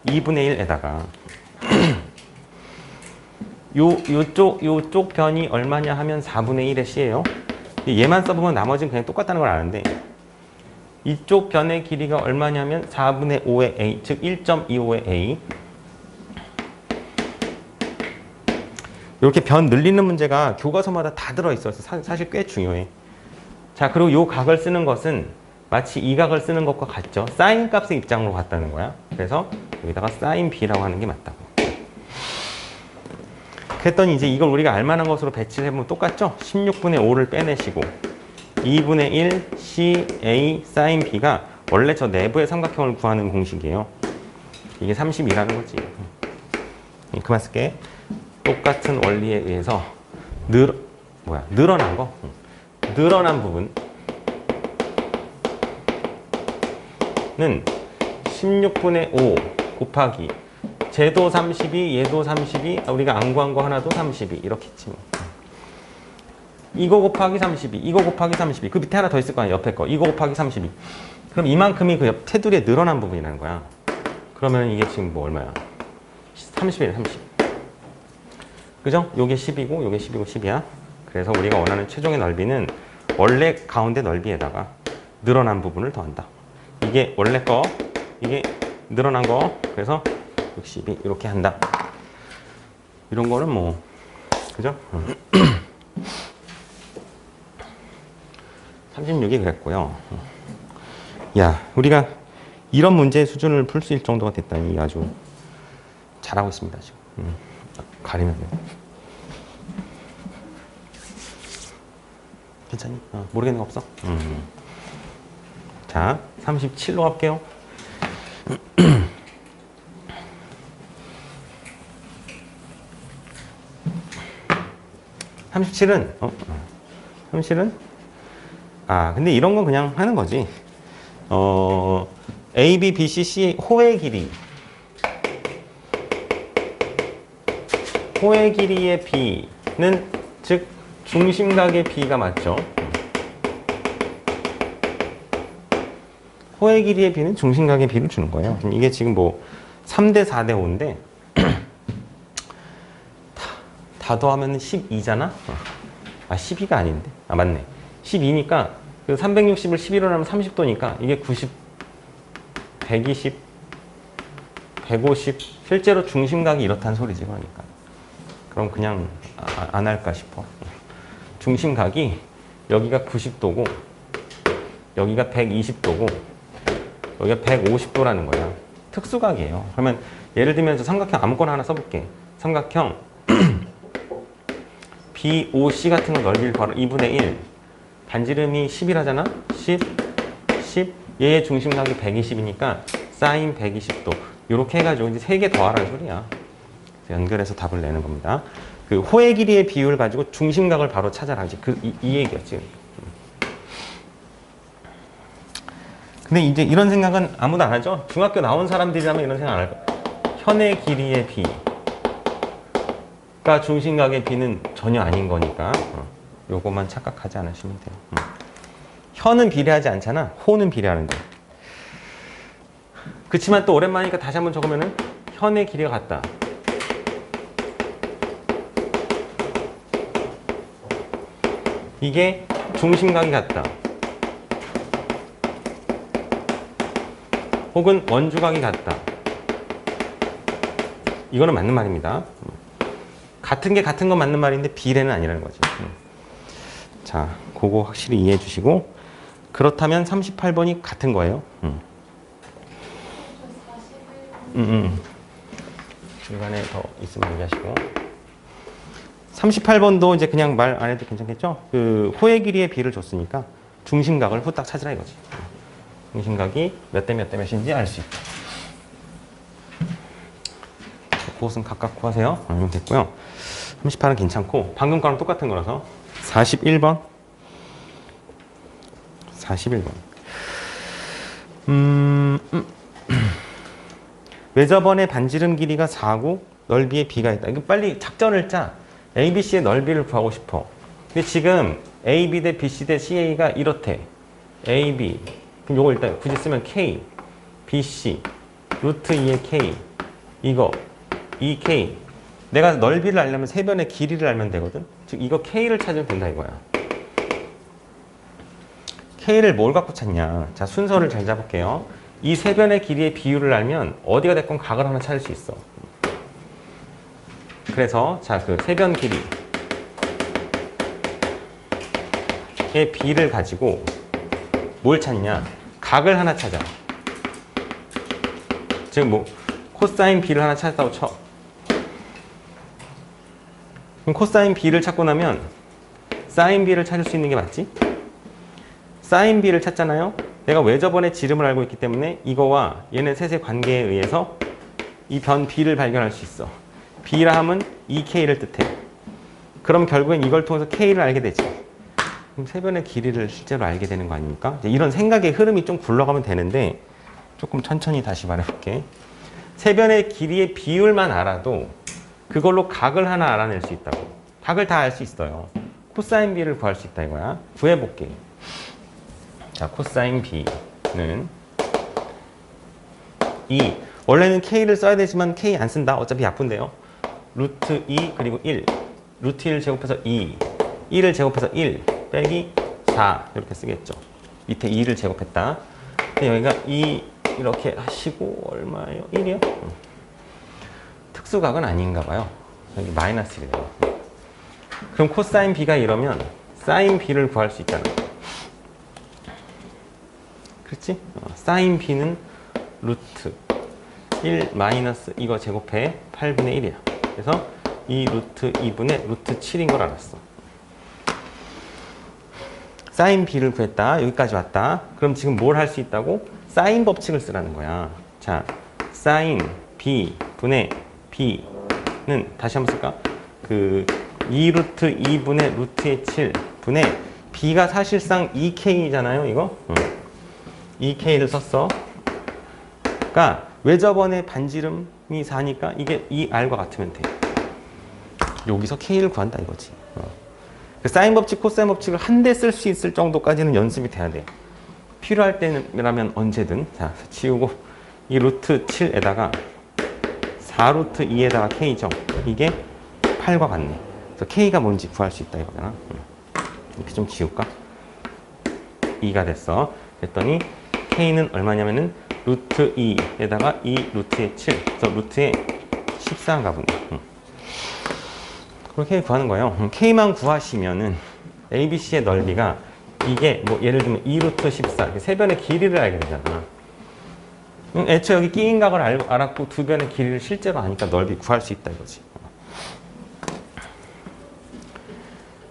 2분의 1에다가 요쪽 변이 얼마냐 하면 4분의 1의 C예요. 얘만 써보면 나머지는 그냥 똑같다는 걸 아는데 이쪽 변의 길이가 얼마냐면 4분의 5의 A, 즉 1.25의 A. 이렇게 변 늘리는 문제가 교과서마다 다 들어있어서 사실 꽤 중요해. 자, 그리고 요 각을 쓰는 것은 마치 이 각을 쓰는 것과 같죠. 사인 값의 입장으로 같다는 거야. 그래서 여기다가 사인 B라고 하는 게 맞다고. 그랬더니 이제 이걸 우리가 알만한 것으로 배치를 해보면 똑같죠? 16분의 5를 빼내시고 2분의 1 CA sin B가 원래 저 내부의 삼각형을 구하는 공식이에요. 이게 32라는 거지. 그만 쓸게. 똑같은 원리에 의해서 늘어난 거. 늘어난 부분은 16분의 5 곱하기 쟤도 32, 얘도 32, 우리가 안 구한 거 하나도 32 이렇게 했지 뭐. 이거 곱하기 32, 이거 곱하기 32. 그 밑에 하나 더 있을 거 아니야, 옆에 거. 이거 곱하기 32. 그럼 이만큼이 그 옆 테두리에 늘어난 부분이라는 거야. 그러면 이게 지금 뭐 얼마야? 30이네, 30. 그죠? 요게 10이고, 요게 10이고, 10이야. 그래서 우리가 원하는 최종의 넓이는 원래 가운데 넓이에다가 늘어난 부분을 더한다. 이게 원래 거, 이게 늘어난 거. 그래서 62 이렇게 한다. 이런 거는 뭐, 그죠? 36이 그랬고요. 야, 우리가 이런 문제 수준을 풀 수 있을 정도가 됐다니 아주 잘하고 있습니다, 지금. 가리면 돼요. 괜찮니? 모르겠는 거 없어? 자, 37로 갈게요. 37은 37은 근데 이런 건 그냥 하는 거지. A, B, B, C, C 호의 길이. 호의 길이의 B는 즉 중심각의 B가 맞죠. 호의 길이의 B는 중심각의 B를 주는 거예요. 이게 지금 뭐 3대 4대 5인데 다 더하면 12잖아? 12가 아닌데? 맞네. 12니까 그 360을 11로 하면 30도니까 이게 90, 120, 150 실제로 중심각이 이렇다는 소리지 그러니까. 그럼 그냥 안 할까 싶어. 중심각이 여기가 90도고 여기가 120도고 여기가 150도라는 거야. 특수각이에요. 그러면 예를 들면 저 삼각형 아무거나 하나 써볼게. 삼각형 BOC 같은 거 넓이를 바로 2분의 1 반지름이 10이라잖아? 10 얘의 중심각이 120이니까 사인 120도 이렇게 해가지고 이제 3개 더하라는 소리야. 연결해서 답을 내는 겁니다. 그 호의 길이의 비율 가지고 중심각을 바로 찾아라. 이제 이 얘기였지. 근데 이제 이런 생각은 아무도 안 하죠? 중학교 나온 사람들이라면 이런 생각 안 할 거야. 현의 길이의 B가 중심각의 B는 전혀 아닌 거니까 요것만 착각하지 않으시면 돼요. 현은 비례하지 않잖아. 호는 비례하는데. 그치만 또 오랜만이니까 다시 한번 적으면은 현의 길이가 같다. 이게 중심각이 같다. 혹은 원주각이 같다. 이거는 맞는 말입니다. 같은 게 같은 건 맞는 말인데 비례는 아니라는 거죠. 자, 그거 확실히 이해해 주시고 그렇다면 38번이 같은 거예요. 중간에 더 있으면 얘기하시고. 38번도 이제 그냥 말 안 해도 괜찮겠죠? 그 호의 길이의 비를 줬으니까 중심각을 후딱 찾으라 이거지. 중심각이 몇 대 몇 대 몇인지 알 수 있다. 그것은 각각 구하세요. 이러면 됐고요. 38은 괜찮고 방금 거랑 똑같은 거라서 41번. 41번. 외접원의 반지름 길이가 4고 넓이의 b가 있다. 이거 빨리 작전을 짜. ABC의 넓이를 구하고 싶어. 근데 지금 AB 대 BC 대 CA가 이렇대. AB. 그럼 요거 일단 굳이 쓰면 K, BC, 루트 2의 K. 이거 2K. 내가 넓이를 알려면 세 변의 길이를 알면 되거든. 즉 이거 K를 찾으면 된다 이거야. K를 뭘 갖고 찾냐. 자, 순서를 잘 잡을게요. 이 세 변의 길이의 비율을 알면 어디가 됐건 각을 하나 찾을 수 있어. 그래서 자, 그 세 변 길이의 비를 가지고 뭘 찾냐? 각을 하나 찾아. 즉 뭐 코사인 B를 하나 찾았다고 쳐. 그럼 코사인 B를 찾고 나면 사인 B를 찾을 수 있는 게 맞지? 사인 B를 찾잖아요. 내가 외접원의 지름을 알고 있기 때문에 이거와 얘네 셋의 관계에 의해서 이 변 B를 발견할 수 있어. B라 함은 2K를 뜻해. 그럼 결국엔 이걸 통해서 K를 알게 되지. 그럼 세 변의 길이를 실제로 알게 되는 거 아닙니까? 이제 이런 생각의 흐름이 좀 굴러가면 되는데 조금 천천히 다시 말해볼게. 세 변의 길이의 비율만 알아도 그걸로 각을 하나 알아낼 수 있다고. 각을 다 알 수 있어요. 코사인 B를 구할 수 있다 이거야. 구해볼게. 자, 코사인 B는 2. 원래는 K를 써야 되지만 K 안 쓴다. 어차피 약분돼요. 루트 2 그리고 1. 루트 1 제곱해서 2. 1을 제곱해서 1 빼기 4 이렇게 쓰겠죠. 밑에 2를 제곱했다. 근데 여기가 2 이렇게 하시고 얼마예요? 1이요? 특수각은 아닌가 봐요. 여기 마이너스 1이네요. 그럼 코사인 B가 이러면 사인 B를 구할 수 있잖아. 그렇지? 사인 B는 루트 1 마이너스 이거 제곱해 8분의 1이야. 그래서 이 루트 2분의 루트 7인 걸 알았어. 사인 B를 구했다. 여기까지 왔다. 그럼 지금 뭘 할 수 있다고? 사인 법칙을 쓰라는 거야. 자, 사인 B 분의 B는 다시 한번 쓸까? 그 2루트 2분의 루트의 7 분의 B가 사실상 2K잖아요, 이거? 2K를 썼어. 그러니까 외접원의 반지름이 4니까 이게 2R과 같으면 돼. 여기서 K를 구한다 이거지. 그 사인 법칙, 코사인 법칙을 한 대 쓸 수 있을 정도까지는 연습이 돼야 돼. 필요할 때라면 언제든. 자, 치우고 이 루트 7에다가 4루트 2에다가 K죠. 이게 8과 같네. 그래서 K가 뭔지 구할 수 있다 이거잖아. 이렇게 좀 지울까? 2가 됐어. 그랬더니 K는 얼마냐면은 루트 2에다가 2 루트의 7. 그래서 루트의 14인가 보네. 그렇게 구하는 거예요. K만 구하시면은 ABC의 넓이가 이게 뭐 예를 들면 2루트 14 이렇게 세 변의 길이를 알게 되잖아. 애초에 여기 끼인 각을 알았고 두 변의 길이를 실제로 아니까 넓이 구할 수 있다 이거지.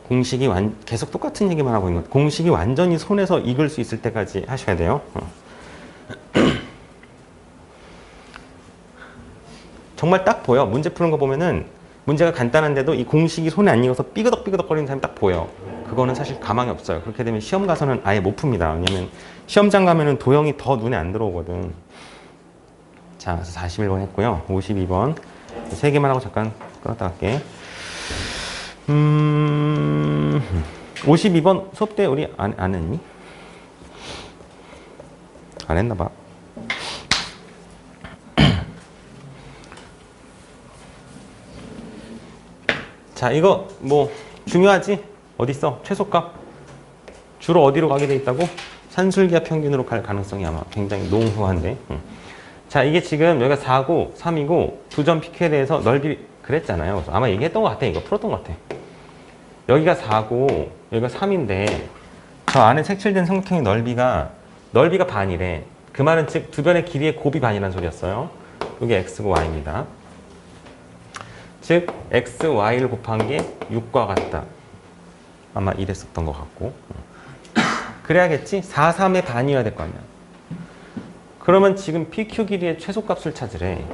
공식이 계속 똑같은 얘기만 하고 있는 거. 공식이 완전히 손에서 익을 수 있을 때까지 하셔야 돼요. 정말 딱 보여. 문제 푸는 거 보면은 문제가 간단한데도 이 공식이 손에 안 익어서 삐그덕삐그덕거리는 사람이 딱 보여. 그거는 사실 가망이 없어요. 그렇게 되면 시험 가서는 아예 못 풉니다. 왜냐면 시험장 가면은 도형이 더 눈에 안 들어오거든. 자, 그래서 41번 했고요. 52번. 세 개만 하고 잠깐 끌었다 갈게. 52번 수업 때 우리 안 했니? 안 했나 봐. 자, 이거 뭐 중요하지? 어딨어? 최소값. 주로 어디로 가게 돼 있다고? 산술기하 평균으로 갈 가능성이 아마 굉장히 농후한데. 자, 이게 지금 여기가 4고 3이고 두 점 PQ에 대해서 넓이 그랬잖아요. 그래서 아마 얘기했던 것 같아. 이거 풀었던 것 같아. 여기가 4고 여기가 3인데 저 안에 색칠된 삼각형의 넓이가 반이래. 그 말은 즉 두 변의 길이의 곱이 반이라는 소리였어요. 이게 x고 y입니다. 즉 x, y를 곱한 게 6과 같다. 아마 이랬었던 것 같고. 그래야겠지? 4, 3의 반이어야 될 거 아니야. 그러면 지금 PQ 길이의 최소값을 찾으래.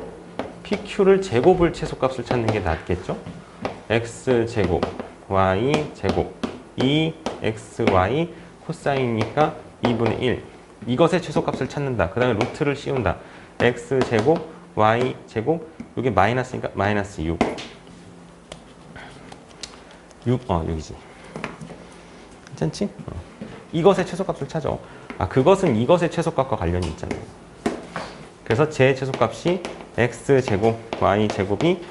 PQ를 제곱을 최소값을 찾는 게 낫겠죠? x제곱, y제곱, 2xy 코사인이니까 2분의 1. 이것의 최소값을 찾는다. 그 다음에 루트를 씌운다. x제곱, y제곱, 이게 마이너스니까 마이너스 6. 6이지. 괜찮지? 이것의 최소값을 찾아. 그것은 이것의 최소값과 관련이 있잖아요. 그래서 제 최소값이 x제곱, y제곱이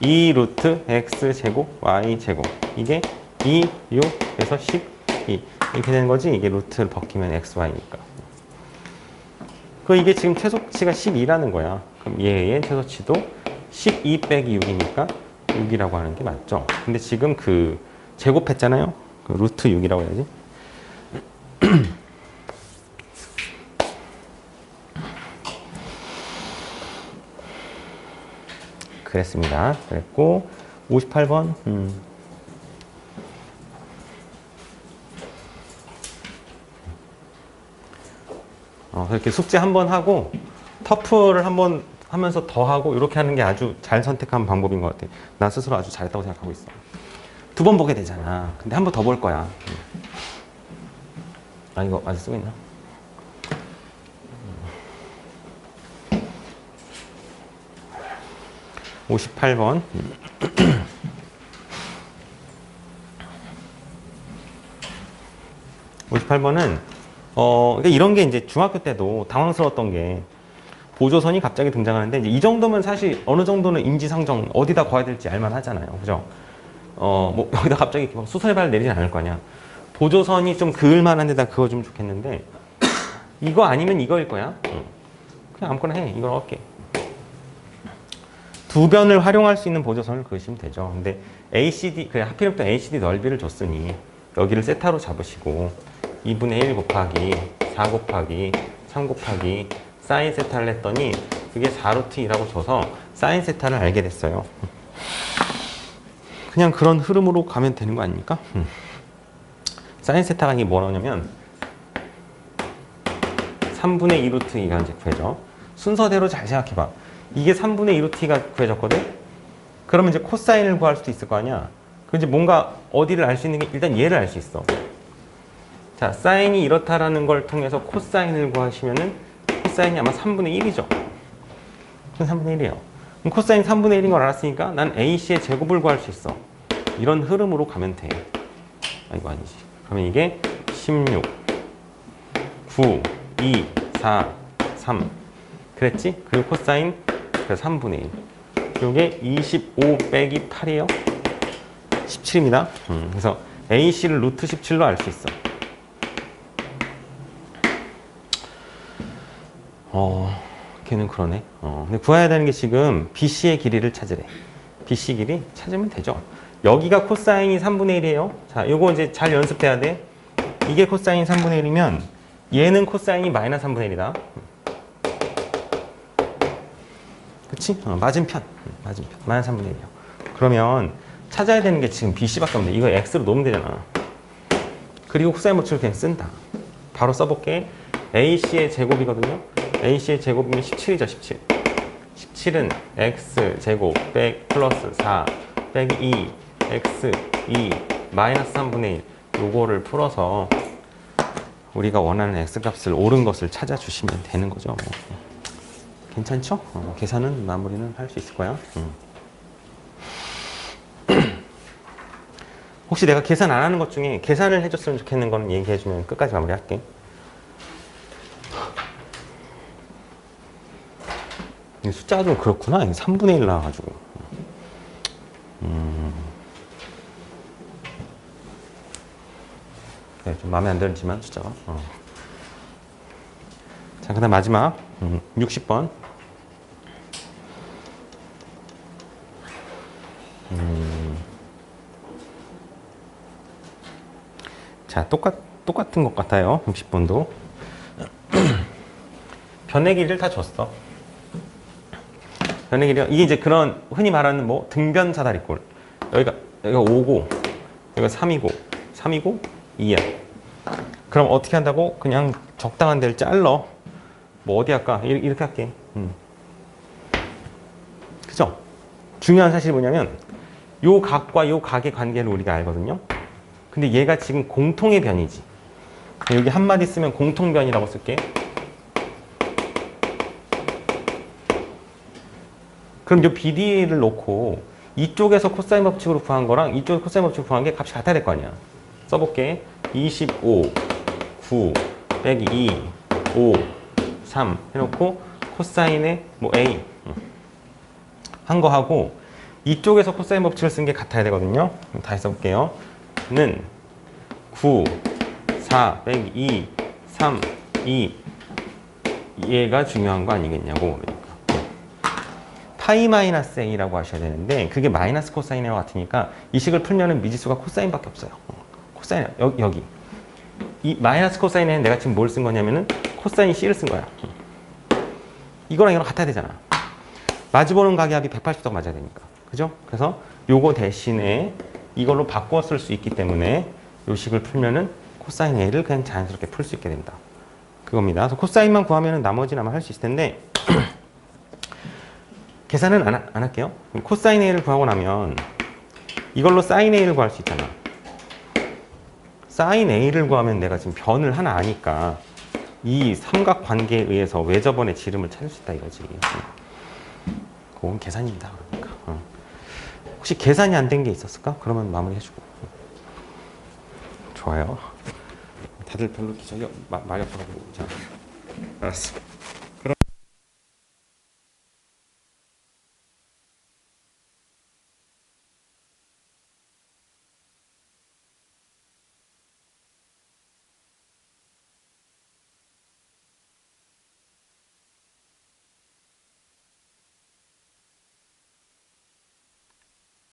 2 루트 x제곱, y제곱. 이게 2, 6에서 12. 이렇게 되는 거지. 이게 루트를 벗기면 xy니까. 이게 지금 최소치가 12라는 거야. 그럼 얘의 최소치도 12 빼기 6이니까 6이라고 하는 게 맞죠. 근데 지금 그 제곱했잖아요. 그 루트 6이라고 해야지. 그랬습니다. 그랬고 58번 이렇게 숙제 한번 하고 터프를 한번 하면서 더 하고 이렇게 하는 게 아주 잘 선택한 방법인 것 같아. 나 스스로 아주 잘했다고 생각하고 있어. 2번 보게 되잖아. 근데 한 번 더 볼 거야. 이거 아직 쓰고 있나? 58번. 58번은 그러니까 이런 게 이제 중학교 때도 당황스러웠던 게 보조선이 갑자기 등장하는데 이제 이 정도면 사실 어느 정도는 인지상정 어디다 거야 될지 알만 하잖아요. 그죠? 뭐 여기다 갑자기 수설발 내리진 않을 거 아니야. 보조선이 좀 그을 만한 데다 그어주면 좋겠는데 이거 아니면 이거일 거야. 그냥 아무거나 해. 이걸 할게. 두 변을 활용할 수 있는 보조선을 그으시면 되죠. 근데 ACD, 그래, 하필이면 또 ACD 넓이를 줬으니 여기를 세타로 잡으시고 2분의 1 곱하기 4 곱하기 3 곱하기 사인 세타를 했더니 그게 4루트 2라고 줘서 사인 세타를 알게 됐어요. 그냥 그런 흐름으로 가면 되는 거 아닙니까? 사인 세타가 이게 뭐냐면 3분의 2루트 2가 이제 구해져. 순서대로 잘 생각해봐. 이게 3분의 2루트 2가 구해졌거든? 그러면 이제 코사인을 구할 수도 있을 거 아니야? 그 이제 뭔가 어디를 알 수 있는 게 일단 얘를 알 수 있어. 자, 사인이 이렇다라는 걸 통해서 코사인을 구하시면은 코사인이 아마 3분의 1이죠. 그건 3분의 1이에요. 그럼 코사인 3분의 1인 걸 알았으니까 난 AC의 제곱을 구할 수 있어. 이런 흐름으로 가면 돼. 이거 아니지. 그러면 이게 16, 9, 2, 4, 3. 그랬지? 그리고 코사인 3분의 1. 이게 25 빼기 8이에요. 17입니다. 그래서 AC를 루트 17로 알 수 있어. 걔는 그러네. 근데 구해야 되는 게 지금 BC의 길이를 찾으래. BC 길이 찾으면 되죠. 여기가 코사인이 3분의 1이에요. 자, 요거 이제 잘 연습해야 돼. 이게 코사인 3분의 1이면 얘는 코사인이 마이너스 3분의 1이다. 그치? 맞은편. 맞은편. 마이너스 3분의 1이에요. 그러면 찾아야 되는 게 지금 BC밖에 없는데 이거 X로 놓으면 되잖아. 그리고 코사인 법칙을 그냥 쓴다. 바로 써볼게. AC의 제곱이거든요. AC의 제곱이면 17이죠. 17. 17은 X제곱 플러스 4 빼기 2 X 2 마이너스 3분의 1 요거를 풀어서 우리가 원하는 X값을 옳은 것을 찾아주시면 되는 거죠. 뭐. 괜찮죠? 계산은 마무리는 할 수 있을 거야. 혹시 내가 계산 안 하는 것 중에 계산을 해줬으면 좋겠는 거는 얘기해주면 끝까지 마무리할게. 숫자가 좀 그렇구나. 3분의 1 나와가지고. 네, 좀 마음에 안 들지만 숫자가. 자, 그 다음 마지막 60번. 자, 똑같은 것 같아요. 60번도. 변의 길이를 다 줬어. 변의 길이가 이게 이제 그런 흔히 말하는 뭐 등변 사다리꼴. 여기가 5고 여기가 3이고 3이고 2야. 그럼 어떻게 한다고? 그냥 적당한 데를 잘러. 뭐 어디 할까? 이렇게 할게. 그죠? 중요한 사실이 뭐냐면 요 각과 요 각의 관계를 우리가 알거든요. 근데 얘가 지금 공통의 변이지. 여기 한마디 쓰면 공통변이라고 쓸게. 그럼 요 BD를 놓고 이쪽에서 코사인 법칙으로 구한 거랑 이쪽에서 코사인 법칙으로 구한 게 값이 같아야 될 거 아니야. 써볼게. 25, 9, 빼기 2, 5, 3 해놓고 코사인의 뭐 A 한 거 하고 이쪽에서 코사인 법칙을 쓴 게 같아야 되거든요. 다시 써볼게요. 는 9, 4 빼기 2, 3, 2 얘가 중요한 거 아니겠냐고. 그러니까 파이 마이너스 A라고 하셔야 되는데 그게 마이너스 코사인과 같으니까 이 식을 풀면은 미지수가 코사인밖에 없어요. 코사인 여기 이 마이너스 코사인에는 내가 지금 뭘 쓴 거냐면은 코사인 C를 쓴 거야. 이거랑 이거랑 같아야 되잖아. 마주보는 각의 합이 180도가 맞아야 되니까. 그죠? 그래서 요거 대신에 이걸로 바꿔 쓸 수 있기 때문에 요 식을 풀면은 코사인 A를 그냥 자연스럽게 풀 수 있게 된다. 그겁니다. 그래서 코사인만 구하면은 나머지는 아마 할 수 있을 텐데 계산은 안 할게요. 코사인 A를 구하고 나면 이걸로 사인 A를 구할 수 있잖아. 사인 A를 구하면 내가 지금 변을 하나 아니까 이 삼각 관계에 의해서 외접원의 지름을 찾을 수 있다 이거지. 그건 계산입니다. 그러니까. 혹시 계산이 안 된 게 있었을까? 그러면 마무리 해주고. 좋아요. 다들 별로 저기 말이 없어가지고. 자, 알았어.